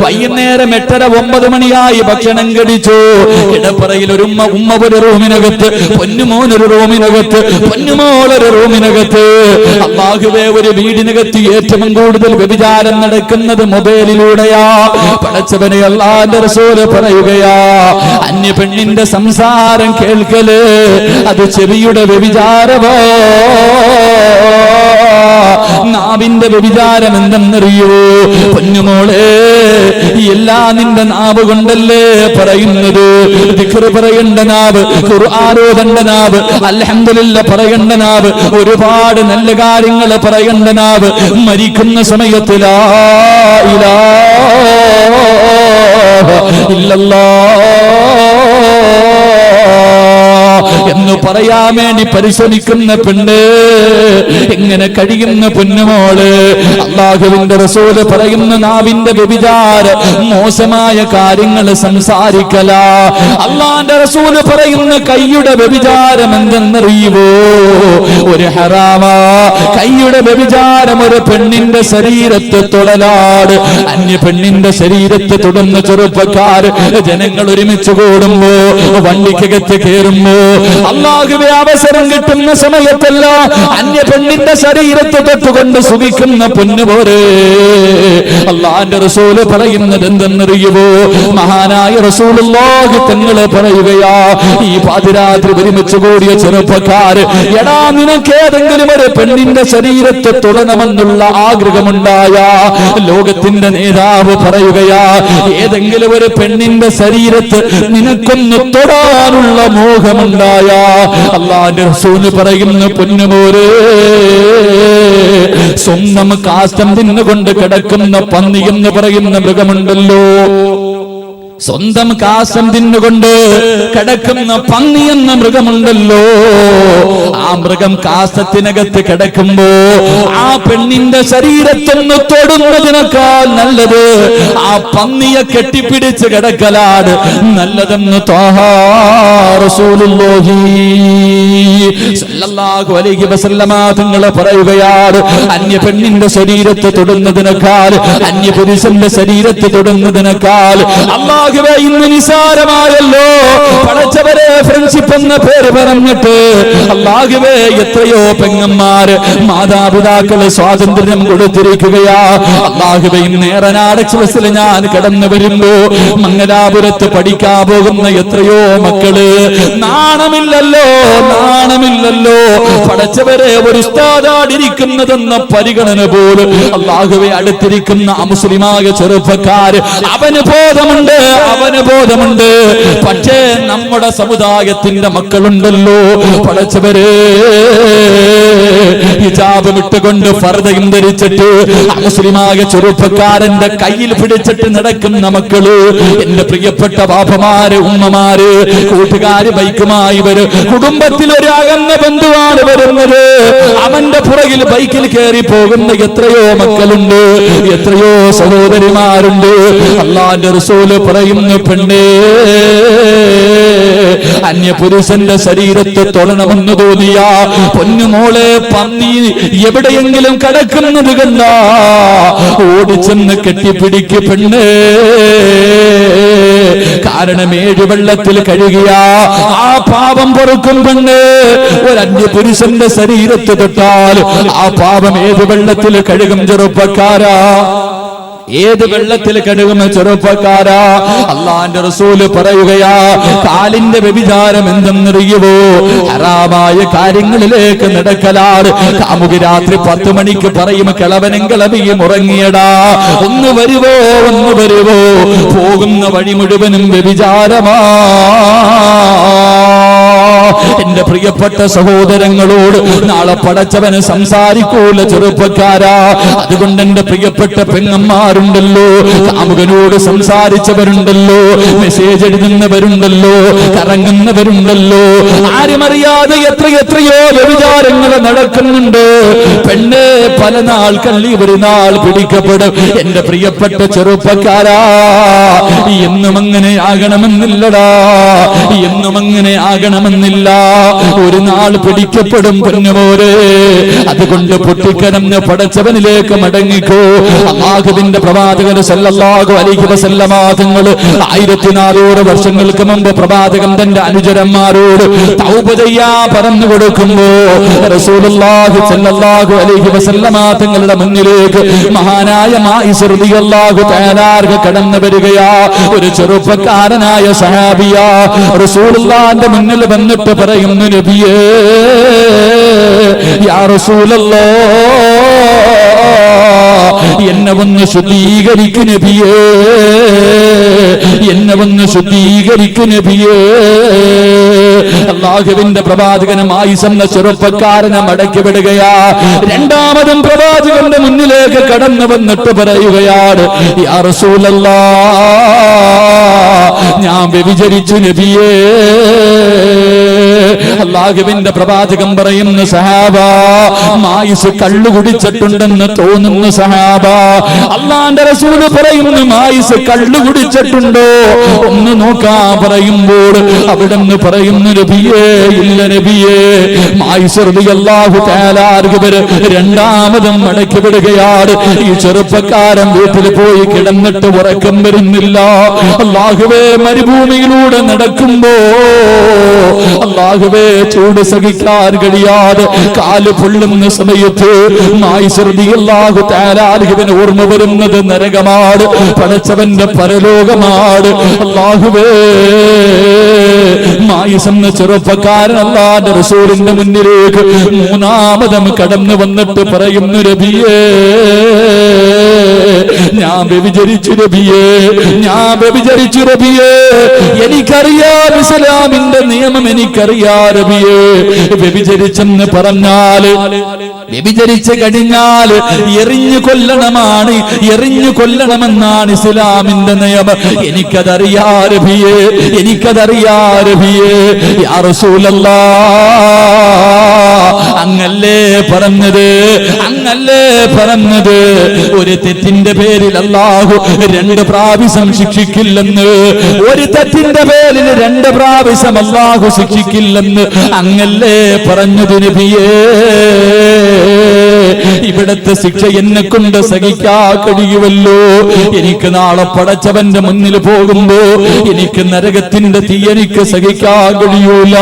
വൈകുന്നേരം 8:30-9 മണിയായി ഭക്ഷണം കഴിച്ചു, ഇടപ്പറയിൽ ഒരു ഉമ്മ ഒരു റൂമിനകത്ത്, പൊന്നുമോനൊരു റൂമിനകത്ത്, പൊന്നുമോളൊരു റൂമിനകത്ത്. അല്ലാഹുവേ, ഒരു വീടിനകത്ത് ഏറ്റവും കൂടുതൽ വ്യഭിചാരം നടക്കുന്നത് മൊബൈലിലൂടെയാ. പടച്ചവനെ, അല്ലാഹുവിന്റെ റസൂൽ പറയുകയാ, അന്യ പെണ്ണിന്റെ സംസാരം കേൾക്കല് അത് ചെവിയുടെ വ്യഭിചാരമോ. നാവിന്റെ വ്യഭിചാരം എന്തെന്നറിയോ? പൊന്നുമോളെ, എല്ലാ നിന്റെ നാവ് കൊണ്ടല്ലേ പറയുന്നത്. ദിക്ർ പറയേണ്ട നാവ്, ഖുർആൻ ഓതേണ്ട നാവ്, അൽഹംദുലില്ലാഹ് പറയേണ്ട നാവ്, ഒരുപാട് നല്ല കാര്യങ്ങൾ പറയേണ്ട നാവ്. മരിക്കുന്ന സമയത്ത് ലാ ഇലാഹ ഇല്ലല്ലാഹ് എന്ന് പറയാൻ വേണ്ടി പരിശ്രമിക്കുന്ന പെണ്ണ് എങ്ങനെ കഴിയുന്ന പൊന്നുമോള്? അല്ലാഹുവിന്റെ റസൂല് പറയുന്ന നാവിന്റെ വ്യഭിചാര മോശമായ കാര്യങ്ങൾ സംസാരിക്കല. അല്ലാഹുവിന്റെ റസൂല് പറയുന്ന കൈയുടെ വ്യഭിചാരം എന്തെന്നറിയുവോ? ഒരു ഹറാമാ. കൈയുടെ വ്യഭിചാരം ഒരു പെണ്ണിന്റെ ശരീരത്തെ തൊടലാണ്. അന്യ പെണ്ണിന്റെ ശരീരത്തെ തൊടുന്ന ചെറുപ്പക്കാര് ജനങ്ങൾ ഒരുമിച്ച് കൂടുമ്പോ, വണ്ടിക്കകത്ത് കയറുമ്പോ, അല്ലാഹുവേ അവസരം കിട്ടുന്ന സമയത്തല്ല അന്യ പെണ്ണിന്റെ ശരീരത്തെ തൊട്ടുകൊണ്ട് സുഖിക്കുന്ന പൊന്നുപോലെ അല്ലാഹുവിന്റെ റസൂല് പറയുന്നത് എന്തെന്നറിയുവോ? മഹാനായ റസൂലുള്ളാഹി തങ്ങൾ പറയുകയാ, ഈ പാതിരാത്രി ഒരുമിച്ച് കൂടിയ ചെറുപ്പക്കാര്, എടാ നിനക്ക് ഏതെങ്കിലും ഒരു പെണ്ണിന്റെ ശരീരത്തെ തൊടണമെന്നുള്ള ആഗ്രഹമുണ്ടായ, ലോകത്തിന്റെ നേതാവ് പറയുകയാ, ഏതെങ്കിലും ഒരു പെണ്ണിന്റെ ശരീരത്ത് നിനക്കൊന്ന് തൊടാനുള്ള മോഹമുണ്ടായ, അല്ലാഹുവിന്റെ റസൂല് പറയുന്ന പൊന്നുമോരെ, സ്വന്തം കാഷ്ടം തിന്നുകൊണ്ട് കിടക്കുന്ന പന്നി എന്ന് പറയുന്ന മൃഗമുണ്ടല്ലോ, സ്വന്തം കാശം തിന്നുകൊണ്ട് കിടക്കുന്ന പന്നി എന്ന മൃഗമുണ്ടല്ലോ, ആ മൃഗം കാശത്തിനകത്ത് കിടക്കുമ്പോ ആ പെണ്ണിന്റെ ശരീരത്തൊന്ന് തൊടുന്നതിനേക്കാൾ നല്ലത് ആ പന്നിയെ കെട്ടിപ്പിടിച്ച് കിടക്കലാണ് നല്ലതെന്ന് ത്വാഹാ റസൂലുള്ളാഹി സ്വല്ലല്ലാഹു അലൈഹി വസല്ലമ തങ്ങൾ പറയുകയാണ്. അന്യ പെണ്ണിന്റെ ശരീരത്തെ തൊടുന്നതിനേക്കാൾ, അന്യ പുരുഷന്റെ ശരീരത്തെ തൊടുന്നതിനേക്കാൾ അല്ലാഹു ഇന്ന് നിസാരമായല്ലോ. പടച്ചവരെ ഫ്രണ്ട്ഷിപ്പ് എന്ന പേര് പറഞ്ഞിട്ട് അല്ലാഹുവേ എത്രയോ പെങ്ങന്മാര് മാതാപിതാക്കള് സ്വാതന്ത്ര്യം കൊടുത്തിരിക്കുകയാ. അല്ലാഹുവേ ഇന്ന് ഏറനാട് എക്സ്പ്രസിൽ ഞാൻ കടന്നു വരുമ്പോ മംഗലാപുരത്ത് പഠിക്കാൻ പോകുന്ന എത്രയോ മക്കള് നാണമില്ലല്ലോ, നാണമില്ലല്ലോ. പടച്ചവരെ ഒരു ഉസ്താദാടിരിക്കുന്നതെന്ന പരിഗണന പോലും അല്ലാഹുവേ അടുത്തിരിക്കുന്ന അമുസ്ലിമായ ചെറുപ്പക്കാര് അവന് ബോധമുണ്ട്, അവന് ബോധമുണ്ട്. പക്ഷേ നമ്മുടെ സമുദായത്തിന്റെ മക്കളുണ്ടല്ലോ പടച്ചവരെ, ഹിജാബ് വിട്ടുകൊണ്ട് ഫർദയും ധരിച്ചിട്ട് മുസ്ലിമായ ചെറുപ്പക്കാരന്റെ കയ്യിൽ പിടിച്ചിട്ട് നടക്കുന്ന മക്കള്. എന്റെ പ്രിയപ്പെട്ട ബാപ്പമാര്, ഉമ്മമാര്, കൂട്ടുകാര് ബൈക്കുമായി വരും. കുടുംബത്തിൽ ഒരു അകന്ന ബന്ധുവാണ് വരുന്നത്, അവന്റെ പുറകിൽ ബൈക്കിൽ കയറി പോകുന്ന എത്രയോ മക്കളുണ്ട്, എത്രയോ സഹോദരിമാരുണ്ട്. അല്ലാഹുവിന്റെ റസൂല് പറയുന്നു, പെണ്ണേ, അന്യപുരുഷന്റെ ശരീരത്തെ തൊടണമെന്ന് തോന്നിയ പൊന്നുമോളെ, പന്നി എവിടെയെങ്കിലും കിടക്കുന്നത് കണ്ട ഓടിച്ചെന്ന് കെട്ടിപ്പിടിക്ക് പെണ്ണേ. കാരണം 7 വെള്ളത്തിൽ കഴുകിയ ആ പാപം പൊറുക്കും പെണ്ണ്. ഒരു അന്യപുരുഷന്റെ ശരീരത്തെ തൊട്ടാൽ ആ പാപം 7 വെള്ളത്തിൽ കഴുകും ചെറുപ്പക്കാരാ, ഏത് വെള്ളത്തിൽ കഴുകുന്ന ചെറുപ്പക്കാരാ. അല്ലാഹുവിന്റെ റസൂല് പറയുകയാ, കാലിന്റെ വ്യഭിചാരം എന്തെന്നറിയുവോ? ഹറാമായ കാര്യങ്ങളിലേക്ക് നടക്കലാണ്. കാമുകി രാത്രി 10 മണിക്ക് പറയും, കിളവനും കിളവിയും ഉറങ്ങിയടാ, ഒന്ന് വരുവോ, ഒന്ന് വരുവോ. പോകുന്ന വഴി മുഴുവനും വ്യഭിചാരമാ. എന്റെ പ്രിയപ്പെട്ട സഹോദരങ്ങളോട് നാളെ പടച്ചവന് സംസാരിക്കൂല ചെറുപ്പക്കാരാ. അതുകൊണ്ട് എന്റെ പ്രിയപ്പെട്ട പെങ്ങന്മാരുണ്ടല്ലോ, കാമുകനോട് സംസാരിച്ചവരുണ്ടല്ലോ, മെസ്സേജ് എഴുതുന്നവരുണ്ടല്ലോ, കറങ്ങുന്നവരുണ്ടല്ലോ, ആരുമറിയാതെ എത്രയോ വ്യഭിചാരങ്ങൾ നടക്കുന്നുണ്ട്. പെണ്ണ് പല നാൾ കള്ളി ഒരു നാൾ പിടിക്കപ്പെടും. എന്റെ പ്രിയപ്പെട്ട ചെറുപ്പക്കാരാ, എന്നും അങ്ങനെ ആകണമെന്നില്ലടാ, എന്നും അങ്ങനെ ആകണമെന്നില്ല. ഒരു നാൾ പിടിക്കപ്പെടും പൊന്നുമോരെ. അതുകൊണ്ട് പൊട്ടിക്കരഞ്ഞ് പടച്ചവനിലേക്ക് മടങ്ങിക്കോ. അല്ലാഹുവിന്റെ പ്രവാചകൻ സല്ലല്ലാഹു അലൈഹി വസല്ലമ തങ്ങൾ 1400 വർഷങ്ങൾക്ക് മുമ്പ് പ്രവാചകൻ തന്റെ അനുചരന്മാരോട് തൗബ ചെയ്യാ പറഞ്ഞു കൊടുക്കുമ്പോ റസൂലുള്ളാഹി സല്ലല്ലാഹു അലൈഹി വസല്ലമ തങ്ങളുടെ മുന്നിലേക്ക് മഹാനായ മാഇസ് റളിയല്ലാഹു തആല കടന്നു വരികയാ. ഒരു ചെറുപ്പക്കാരനായ സഹാബിയാ റസൂലുള്ളാഹിന്റെ മുന്നിൽ വന്നിട്ട് പറയുന്നു, നബിയേ, യാ റസൂലല്ലാഹ്, എന്നെ ഒന്ന് ശുദ്ധീകരിക്കു നബിയേ, എന്നെ ഒന്ന് ശുദ്ധീകരിക്കു നബിയേ. അല്ലാഹുവിന്റെ പ്രവാചകനുമായി എന്ന ചെറുപ്പക്കാരനെ മടക്കി വിടുകയാ. രണ്ടാമതും പ്രവാചകന്റെ മുന്നിലേക്ക് കടന്നു വന്നിട്ട് പറയുകയാണ്, യാ റസൂലല്ലാഹ്, ഞാൻ വ്യഭിചരിച്ചു നബിയേ. അല്ലാഹുവിന്റെ പ്രവാചകൻ പറയുന്നു, സഹാബ, മായിസ് കള്ളു കുടിച്ചിട്ടുണ്ടെന്ന് തോന്നുന്നു സഹാബ. അല്ലാഹുവിന്റെ റസൂൽ പറയുന്നു, മായിസ് കള്ളു കുടിച്ചിട്ടുണ്ടോ ഒന്ന് നോക്കാൻ പറയുമ്പോൾ അവിടുന്ന് പറയുന്നു, നബിയേ, ഇല്ല നബിയേ. മായിസ് റളിയല്ലാഹു തആല അൻഹു രണ്ടാമതും മടക്കി വിടുകയാണ്. ഈ ചെറുപ്പക്കാരൻ വീട്ടിൽ പോയി കിടന്നിട്ട് ഉറക്കം വരുന്നില്ല. അല്ലാഹുവേ, മരുഭൂമിയിലൂടെ നടക്കുമ്പോ അല്ലാഹുവേ ചൂട് സഹിക്കാൻ കഴിയാതെ കാല് പൊള്ളുന്ന സമയത്ത് മായിസ് റളിയല്ലാഹു തആല അൻഹുവിന് ഓർമ്മ വരുന്നത് നരകമാണ്, പടച്ചവന്റെ പരലോകമാണ്. അല്ലാഹുവേ, മായിസ് എന്ന ചെറുപ്പക്കാരൻ അല്ലാഹുവിന്റെ റസൂലിന്റെ മുന്നിലേക്ക് മൂന്നാമതും കടന്നു വന്നിട്ട് പറയുന്നു, നബിയേ, ഞാൻ വ്യഭിചരിച്ചു നബിയേ, ഞാൻ വ്യഭിചരിച്ചു നബിയേ. എനിക്കറിയാം ഇസ്ലാമിന്റെ നിയമം, എനിക്കറിയാം നബിയേ. വ്യഭിചരിച്ചെന്ന് പറഞ്ഞാല്, വ്യഭിചരിച്ചു കഴിഞ്ഞാൽ എറിഞ്ഞു കൊല്ലണമാണ്, എറിഞ്ഞു കൊല്ലണമെന്നാണ് ഇസ്ലാമിന്റെ നിയമം. എനിക്കതറിയാ നബിയേ, എനിക്കതറിയാ നബിയേ. യാ റസൂലല്ലാഹ്, അങ്ങല്ലേ പറഞ്ഞത്, അങ്ങല്ലേ പറഞ്ഞത്. ഒരു തെറ്റിന്റെ പേരിൽ അല്ലാഹു 2 പ്രാവശ്യം ശിക്ഷിക്കില്ലെന്ന്, ഒരു തെറ്റിന്റെ പേരിൽ 2 പ്രാവശ്യം അല്ലാഹു ശിക്ഷിക്കില്ലെന്ന് അങ്ങല്ലേ പറഞ്ഞത് നബിയേ. ഇവിടത്തെ ശിക്ഷ എന്നെ കൊണ്ട് സഹിക്കാൻ കഴിയുമല്ലോ. എനിക്ക് നാളെ പടച്ചവന്റെ മുന്നിൽ പോകുമ്പോ എനിക്ക് നരകത്തിന്റെ തീ എനിക്ക് സഹിക്കാൻ കഴിയൂല,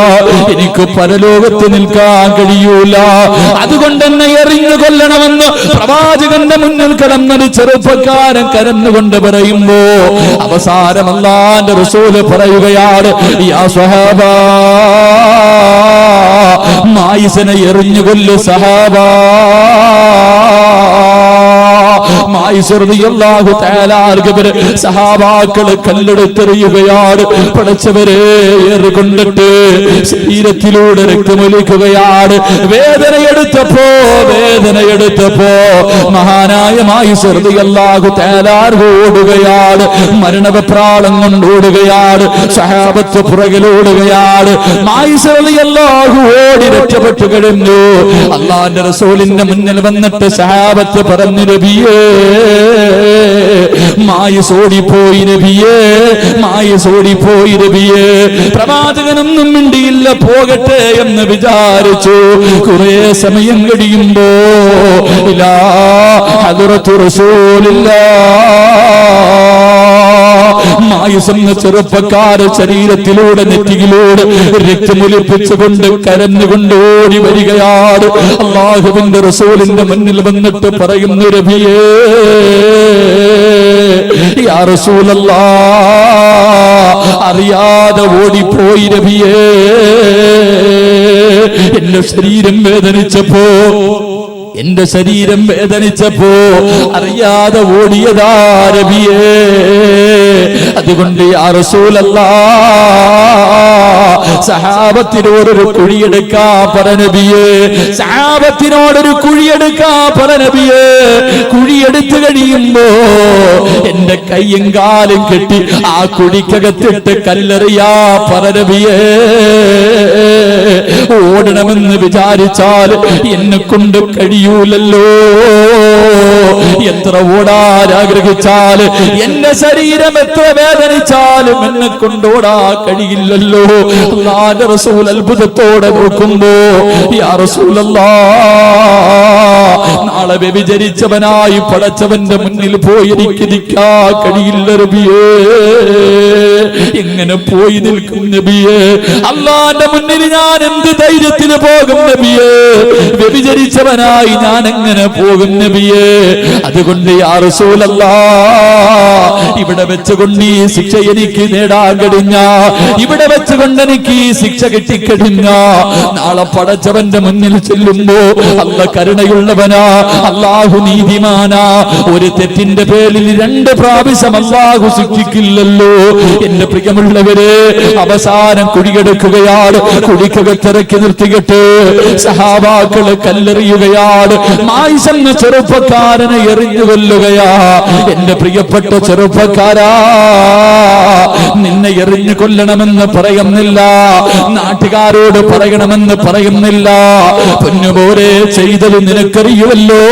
എനിക്ക് പരലോകത്ത് നിൽക്കാൻ കഴിയൂല. അതുകൊണ്ട് എന്നെ എറിഞ്ഞു കൊല്ലണമെന്ന് പ്രവാചകന്റെ മുന്നിൽ കിടന്നൊരു ചെറുപ്പക്കാരൻ കരന്നുകൊണ്ട് പറയുമ്പോ അവസാനം അല്ലാഹുവിന്റെ റസൂല് പറയുകയാണ്, യാ സ്വഹാബാ, മായിസിനെ എറിഞ്ഞു കൊല്ലു സഹാബാ. മായിസ് റളിയല്ലാഹു തആല അൻഹു സഹാബാക്കൾ കല്ലെടുത്തെറിയുകയാണ്. പടച്ചവരെ, ഏറിക്കൊണ്ടിട്ട് ശരീരത്തിലൂടെ രക്തമൊലിക്കുകയാണ്. വേദനയെടുത്തപ്പോ മഹാനായ മായിസ് റളിയല്ലാഹു തആല അൻഹു ഓടുകയാണ്, മരണവെപ്രാളം കൊണ്ട് ഓടുകയാണ്. സഹാബത്ത് പുറകിലോടുകയാണ്. മായിസ് റളിയല്ലാഹു ഓടി രക്ഷപ്പെട്ടു കഴിഞ്ഞു. അല്ലാഹുവിന്റെ റസൂലിന്റെ മുന്നിൽ വന്നിട്ട് സഹാബത്ത് പറഞ്ഞു, നബിയേ, മായിസ് ഓടിപ്പോയി നബിയേ, മായിസ് ഓടിപ്പോയി നബിയേ. പ്രവാചകനൊന്നും മിണ്ടിയില്ല, പോകട്ടെ എന്ന് വിചാരിച്ചു. കുറെ സമയം കഴിയുമ്പോ ഇലാ ഹദ്റത്തു റസൂലില്ലാഹ്, മായിസ് എന്ന ചെറുപ്പക്കാര് ശരീരത്തിലൂടെ നെറ്റിയിലൂടെ രക്തമൊലിപ്പിച്ചുകൊണ്ട് കരഞ്ഞുകൊണ്ട് ഓടി വരികയാണ്. അല്ലാഹുവിന്റെ റസൂലിന്റെ മുന്നിൽ വന്നിട്ട് പറയുന്നു, നബിയേ, യാ റസൂലല്ലാഹ്, അറിയാതെ ഓടിപ്പോയി നബിയേ. എന്റെ ശരീരം വേദനിച്ചപ്പോ, എന്റെ ശരീരം വേദനിച്ചപ്പോ അറിയാതെ ഓടിയതാ നബിയേ. അതുകൊണ്ട് യാ റസൂലല്ലാഹ്, സഹാബത്തിനോടൊരു കുഴിയെടുക്കാ പറ നബിയേ, സഹാബത്തിനോടൊരു കുഴിയെടുക്കാ പറ നബിയേ. കുഴിയെടുത്തു കഴിയുമ്പോ എന്റെ കയ്യും കാലും കെട്ടി ആ കുഴിക്കകത്തിട്ട് കല്ലെറിയാ പറ നബിയേ. ഓടണമെന്ന് വിചാരിച്ചാൽ എന്നെ കൊണ്ട് കഴിയൂലല്ലോ. എത്ര ഓടാൻ ആഗ്രഹിച്ചാൽ, എന്റെ ശരീരം എത്ര വേദനിച്ചാലും എന്നെ കൊണ്ടോടാ കഴിയില്ലല്ലോ. അല്ലാഹുവിന്റെ റസൂൽ അത്ഭുതത്തോടെ നോക്കുമ്പോ, യാ റസൂലല്ലാഹ്, നാളെ വ്യഭിചരിച്ചവനായി പടച്ചവന്റെ മുന്നിൽ പോയി എനിക്ക് നിൽക്കാൻ കഴിയില്ല നബിയേ. എങ്ങനെ പോയി നിൽക്കും നബിയേ? അല്ലാഹുവിന്റെ മുന്നിൽ ഞാൻ എന്ത് ധൈര്യത്തിന് പോകും നബിയേ? വ്യഭിചരിച്ചവനായി ഞാൻ എങ്ങനെ പോകും നബിയേ? അതുകൊണ്ട് യാ റസൂലല്ലാഹ്, ഇവിടെ വെച്ചുകൊണ്ട് ഈ ശിക്ഷ എനിക്ക് നേടാൻ കഴിഞ്ഞ, ഇവിടെ വെച്ചുകൊണ്ട് എനിക്ക് ഈ ശിക്ഷ കിട്ടിക്കഴിഞ്ഞ, നാളെ പടച്ചവന്റെ മുന്നിൽ ചെല്ലുമ്പോ അല്ല കരുണയുള്ളവനാ, അല്ലാഹു നീതിമാനാ. ഒരു തെറ്റിന്റെ പേരിൽ 2 പ്രാവശ്യം അല്ലാഹു ശിക്ഷിക്കില്ലല്ലോ. എന്റെ പ്രിയമുള്ളവരെ, അവസാനം കുടിയെടുക്കുകയാണ്. കുടിക്കകത്തിറക്കി നിർത്തിയിട്ട് സഹാബാക്കള് കല്ലെറിയുകയാണ്. മായിസ് എന്ന ചെറുപ്പക്കാരനെ എറിഞ്ഞു കൊല്ലുകയാ. എന്റെ പ്രിയപ്പെട്ട ചെറുപ്പക്കാരാ, നിന്നെ എറിഞ്ഞു കൊല്ലണമെന്ന് പറയുന്നില്ല, നാട്ടുകാരോട് പറയണമെന്ന് പറയുന്നില്ല. പൊന്നുപോലെ ചെയ്തത് നിനക്കറിയുമല്ലോ.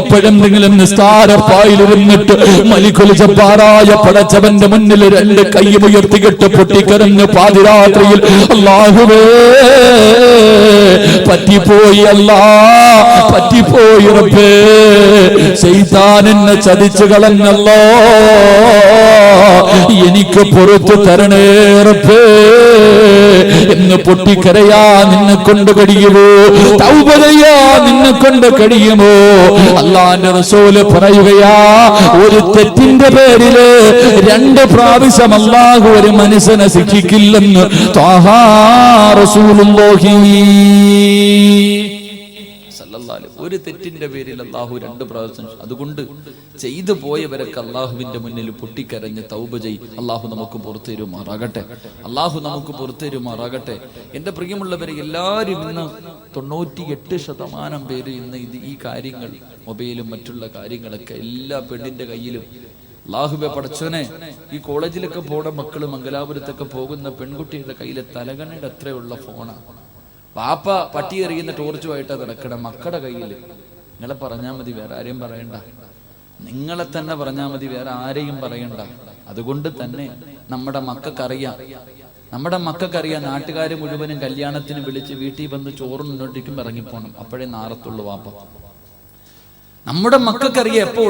എപ്പോഴെന്തെങ്കിലും നിസ്താരപ്പായിലിരുന്നിട്ട് മലിക്കുൽ ജബ്ബാറായ പടച്ചവന്റെ മുന്നിൽ 2 കൈയും ഉയർത്തിക്കിട്ട് പൊട്ടിക്കരഞ്ഞ് പാതിരാത്രിയിൽ അല്ലാഹുവേ പറ്റിപ്പോയി, അല്ലാ പറ്റിപ്പോയി റബ്ബേ, ശൈത്താൻ എന്നെ ചതിച്ചു കളഞ്ഞല്ലോ, എനിക്ക് പുറത്തു തരണേ റബ്ബേ എന്ന് പൊട്ടിക്കരയാ നിന്നെ കൊണ്ട് കഴിയുമോ? തൗബ ചെയ്യാ നിന്നെ കൊണ്ട് കഴിയുമോ? അല്ലാഹുവിന്റെ റസൂല് പറയുകയാ, ഒരു തെറ്റിന്റെ പേരില് 2 പ്രാവശ്യം അല്ലാഹു ഒരു മനുഷ്യനെ ശിക്ഷിക്കില്ലെന്ന് ത്വാഹ റസൂലുള്ളാഹി. ഒരു തെറ്റിന്റെ പേരിൽ അല്ലാഹു 2 പ്രാവശ്യം. അതുകൊണ്ട് ചെയ്തു പോയവരൊക്കെ അല്ലാഹുവിന്റെ മുന്നിൽ പൊട്ടിക്കരഞ്ഞ് തൗബ ചെയ്യും. അല്ലാഹു നമുക്ക് പുറത്തേരുമാറാകട്ടെ, അല്ലാഹു നമുക്ക് പുറത്തേരുമാറാകട്ടെ. എന്റെ പ്രിയമുള്ളവരെ, എല്ലാവരും ഇന്ന് 98% പേര് ഇന്ന് ഈ കാര്യങ്ങൾ, മൊബൈലും മറ്റുള്ള കാര്യങ്ങളൊക്കെ എല്ലാ പെണ്ണിന്റെ കയ്യിലും. അല്ലാഹുവേ പടച്ചോനെ, ഈ കോളേജിലൊക്കെ പോണ മക്കള്, മംഗലാപുരത്തൊക്കെ പോകുന്ന പെൺകുട്ടിയുടെ കയ്യിലെ തലകണയുടെ അത്രയുള്ള ഫോണാണ്. പാപ്പ പട്ടി എറിയുന്ന ടോർച്ചുമായിട്ടാ നടക്കണം മക്കളുടെ കയ്യിൽ. നിങ്ങളെ പറഞ്ഞാൽ മതി, വേറെ ആരെയും പറയണ്ട. നിങ്ങളെ തന്നെ പറഞ്ഞാൽ മതി, വേറെ ആരെയും പറയണ്ട. അതുകൊണ്ട് തന്നെ നമ്മുടെ മക്കൾക്കറിയാം, നാട്ടുകാർ മുഴുവനും കല്യാണത്തിന് വിളിച്ച് വീട്ടിൽ വന്ന് ചോറ് മുന്നോട്ടേക്കും ഇറങ്ങിപ്പോണം. അപ്പോഴേ നാറത്തുള്ളൂ വാപ്പ. നമ്മുടെ മക്കൾക്കറിയാം എപ്പോൾ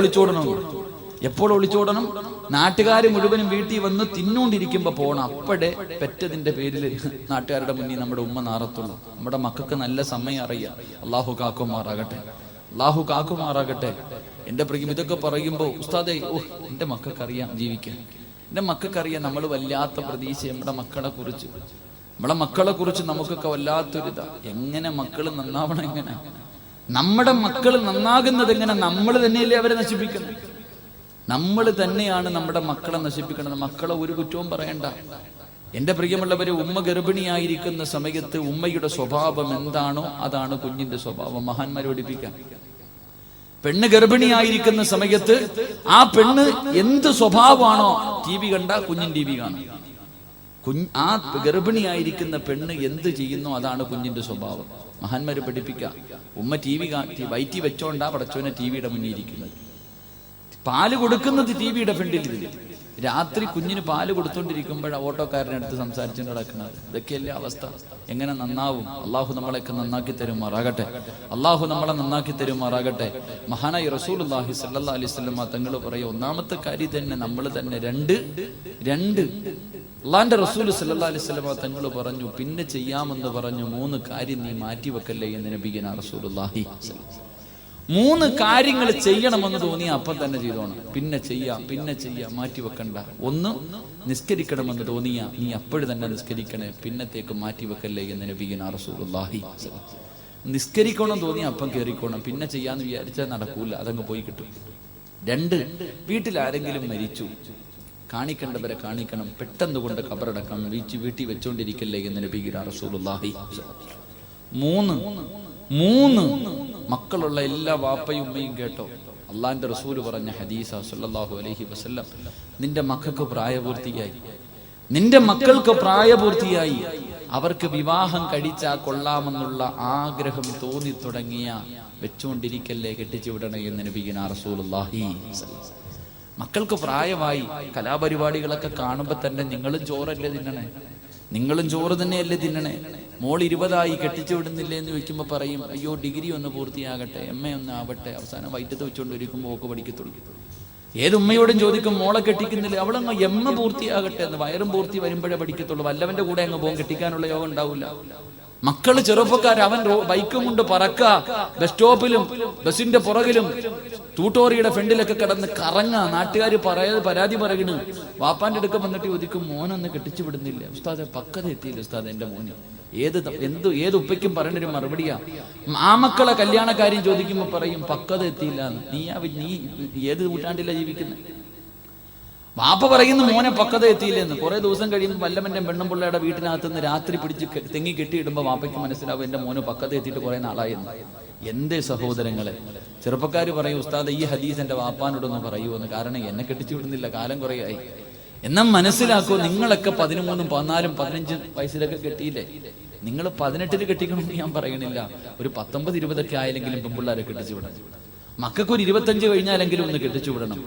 ഒളിച്ചോടണം. നാട്ടുകാർ മുഴുവനും വീട്ടിൽ വന്ന് തിന്നോണ്ടിരിക്കുമ്പോ പോണം. അപ്പോഴേ പെറ്റതിന്റെ പേരിൽ നാട്ടുകാരുടെ മുന്നിൽ നമ്മുടെ ഉമ്മ നാറത്തുള്ളൂ. നമ്മുടെ മക്കൾക്ക് നല്ല സമയം അറിയാം. അല്ലാഹു കാക്കുമാറാകട്ടെ, അല്ലാഹു കാക്കുമാറാകട്ടെ. എന്റെ പ്രിയം, ഇതൊക്കെ പറയുമ്പോ ഉസ്താദേ, എന്റെ മക്കൾക്കറിയാം ജീവിക്കാൻ, എന്റെ മക്കൾക്കറിയാം. നമ്മൾ വല്ലാത്ത പ്രതീക്ഷ നമ്മുടെ മക്കളെ കുറിച്ച് നമുക്കൊക്കെ വല്ലാത്തൊരിതാ. എങ്ങനെ മക്കൾ നന്നാവണം, എങ്ങനെ നമ്മുടെ മക്കൾ നന്നാകുന്നത്, എങ്ങനെ നമ്മൾ തന്നെയല്ലേ അവരെ നശിപ്പിക്കുന്നത്? നമ്മൾ തന്നെയാണ് നമ്മുടെ മക്കളെ നശിപ്പിക്കുന്നത്. മക്കളെ ഒരു കുറ്റവും പറയണ്ട. എന്റെ പ്രിയമുള്ളവര്, ഉമ്മ ഗർഭിണിയായിരിക്കുന്ന സമയത്ത് ഉമ്മയുടെ സ്വഭാവം എന്താണോ അതാണ് കുഞ്ഞിന്റെ സ്വഭാവം. മഹാന്മാരെ പഠിപ്പിക്കാൻ, പെണ്ണ് ഗർഭിണിയായിരിക്കുന്ന സമയത്ത് ആ പെണ്ണ് എന്ത് സ്വഭാവമാണോ, TV കണ്ട കുഞ്ഞിൻ TV കാണും. ആ ഗർഭിണിയായിരിക്കുന്ന പെണ്ണ് എന്ത് ചെയ്യുന്നോ അതാണ് കുഞ്ഞിന്റെ സ്വഭാവം. മഹാന്മാര് പഠിപ്പിക്കാം. ഉമ്മ വയറ്റി വെച്ചോണ്ടാ പടച്ചോനെ TVയുടെ മുന്നിൽ ഇരിക്കുന്നത്. പാല് കൊടുക്കുന്നത് TVയുടെ ഫ്രണ്ടിൽ. രാത്രി കുഞ്ഞിന് പാല് കൊടുത്തോണ്ടിരിക്കുമ്പോൾ ഓട്ടോക്കാരനടുത്ത് സംസാരിച്ചുകൊണ്ട് നടക്കുന്നത്. ഇതൊക്കെയല്ലേ അവസ്ഥ. എങ്ങനെ നന്നാവും? അള്ളാഹു നമ്മളെയൊക്കെ നന്നാക്കി തരുമാറാകട്ടെ, അള്ളാഹു നമ്മളെ നന്നാക്കി തരുമാറാകട്ടെ. മഹാനായി റസൂലുള്ളാഹി സ്വല്ലല്ലാഹു അലൈഹി വസല്ലം തങ്ങൾ പറയും, ഒന്നാമത്തെ കാര്യം തന്നെ നമ്മൾ തന്നെ രണ്ട് അള്ളാന്റെ റസൂൽ സല്ലല്ലാഹു അലൈഹി വസല്ലം തങ്ങൾ പറഞ്ഞു, പിന്നെ ചെയ്യാമെന്ന് പറഞ്ഞു 3 കാര്യം നീ മാറ്റിവെക്കല്ലേ എന്ന് നബിഗന റസൂലുള്ളാഹി. 3 കാര്യങ്ങൾ ചെയ്യണമെന്ന് തോന്നി അപ്പം തന്നെ ചെയ്തോണം. പിന്നെ ചെയ്യാം മാറ്റിവെക്കണ്ട. 1, നിസ്കരിക്കണമെന്ന് തോന്നിയ നീ അപ്പോഴും തന്നെ നിസ്കരിക്കണേ, പിന്നത്തേക്ക് മാറ്റിവെക്കല്ലേ എന്ന് നബിഗന റസൂലുള്ളാഹി. നിസ്കരിക്കണം തോന്നി അപ്പം കയറിക്കോണം, പിന്നെ ചെയ്യാന്ന് വിചാരിച്ചാൽ നടക്കൂല, അതങ്ങ് പോയി കിട്ടും. 2, വീട്ടിൽ ആരെങ്കിലും മരിച്ചു, കാണിക്കേണ്ടവരെ കാണിക്കണം, പെട്ടെന്ന് കൊണ്ട് ഖബറടക്കാം, വീട്ടിൽ വെച്ചോണ്ടിരിക്കല്ലേ എന്ന് നബിഗന റസൂലുള്ളാഹി. 3 മക്കളുള്ള എല്ലാ വാപ്പയും ഉമ്മയും കേട്ടോ, അള്ളാന്റെ റസൂല് പറഞ്ഞ ഹദീസ സല്ലല്ലാഹു അലൈഹി വസല്ലം, നിന്റെ മക്കൾക്ക് പ്രായപൂർത്തിയായി അവർക്ക് വിവാഹം കഴിച്ചാൽ കൊള്ളാമെന്നുള്ള ആഗ്രഹം തോന്നി തുടങ്ങിയ വെച്ചുകൊണ്ടിരിക്കല്ലേ, കെട്ടിച്ചു വിടണേ എന്ന് നബിഗന റസൂലുള്ളാഹി. മക്കൾക്ക് പ്രായമായി, കലാപരിപാടികളൊക്കെ കാണുമ്പോ തന്നെ നിങ്ങളും ചോറല്ലേ തിന്നണേ, നിങ്ങളും ചോറ് തന്നെയല്ലേ തിന്നണേ. മോൾ 20 കെട്ടിച്ചു വിടുന്നില്ലേ എന്ന് ചോദിക്കുമ്പോൾ പറയും, അയ്യോ ഡിഗ്രി ഒന്ന് പൂർത്തിയാകട്ടെ, MA ഒന്ന് ആവട്ടെ, അവസാനം വൈറ്റത്ത് വെച്ചുകൊണ്ടിരിക്കുമ്പോൾ ഓക്ക് പഠിക്കത്തുള്ളൂ. ഏതുമ്മയോടും ചോദിക്കും, മോളെ കെട്ടിക്കുന്നില്ല, അവളങ്ങ് MA പൂർത്തിയാകട്ടെ എന്ന്. വയറും പൂർത്തി വരുമ്പോഴേ പഠിക്കത്തുള്ളൂ, വല്ലവന്റെ കൂടെ അങ്ങ് പോകും, കെട്ടിക്കാനുള്ള യോഗം ഉണ്ടാവില്ല. മക്കള് ചെറുപ്പക്കാർ, അവൻ ബൈക്കും കൊണ്ട് പറക്ക, ബസ് സ്റ്റോപ്പിലും ബസിന്റെ പുറകിലും തൂട്ടോറിയുടെ ഫ്രണ്ടിലൊക്കെ കിടന്ന് കറങ്ങ. നാട്ടുകാർ പരാതി പറയണ്. വാപ്പാന്റെ അടുക്ക വന്നിട്ട് ചോദിക്കും, മോനൊന്ന് കെട്ടിച്ചു വിടുന്നില്ല ഉസ്താദെ, പക്വത എത്തിയില്ല ഉസ്താദ് എന്റെ മോന്. ഏത് ഉപ്പയ്ക്കും പറയേണ്ട ഒരു മറുപടിയാ. ആമക്കളെ കല്യാണക്കാര്യം ചോദിക്കുമ്പോ പറയും പക്വത എത്തിയില്ല. നീ ഏത് നൂറ്റാണ്ടില്ല ജീവിക്കുന്നത്? വാപ്പ പറയുന്നു മോനെ പക്വത എത്തിയില്ലെന്ന്. കുറെ ദിവസം കഴിയുമ്പോൾ വല്ലവന്റെ പെണ്ണും പിള്ളയുടെ വീട്ടിനകത്ത് നിന്ന് രാത്രി പിടിച്ച് തെങ്ങി കെട്ടിയിടുമ്പോൾ വാപ്പയ്ക്ക് മനസ്സിലാവും എന്റെ മോന് പക്വത എത്തിയിട്ട് കുറെ നാളായെന്ന്. എന്റെ സഹോദരങ്ങളെ, ചെറുപ്പക്കാർ പറയും ഉസ്താദ് ഈ ഹദീസ് എന്റെ വാപ്പാനോടൊന്ന് പറയുമെന്ന്. കാരണം എന്നെ കെട്ടിച്ചു വിടുന്നില്ല, കാലം കുറയായി. എന്നാൽ മനസ്സിലാക്കൂ, നിങ്ങളൊക്കെ 13, 14, 15 വയസ്സിലൊക്കെ കെട്ടിയില്ലേ? നിങ്ങൾ 18 കെട്ടിക്കണമെന്ന് ഞാൻ പറയണില്ല. ഒരു 19, 20 ആയാലെങ്കിലും പെൺപിള്ളേരെ കെട്ടിച്ചു വിടണം. മക്കൾക്കൊരു 25 കഴിഞ്ഞാലെങ്കിലും ഒന്ന് കെട്ടിച്ചു വിടണം.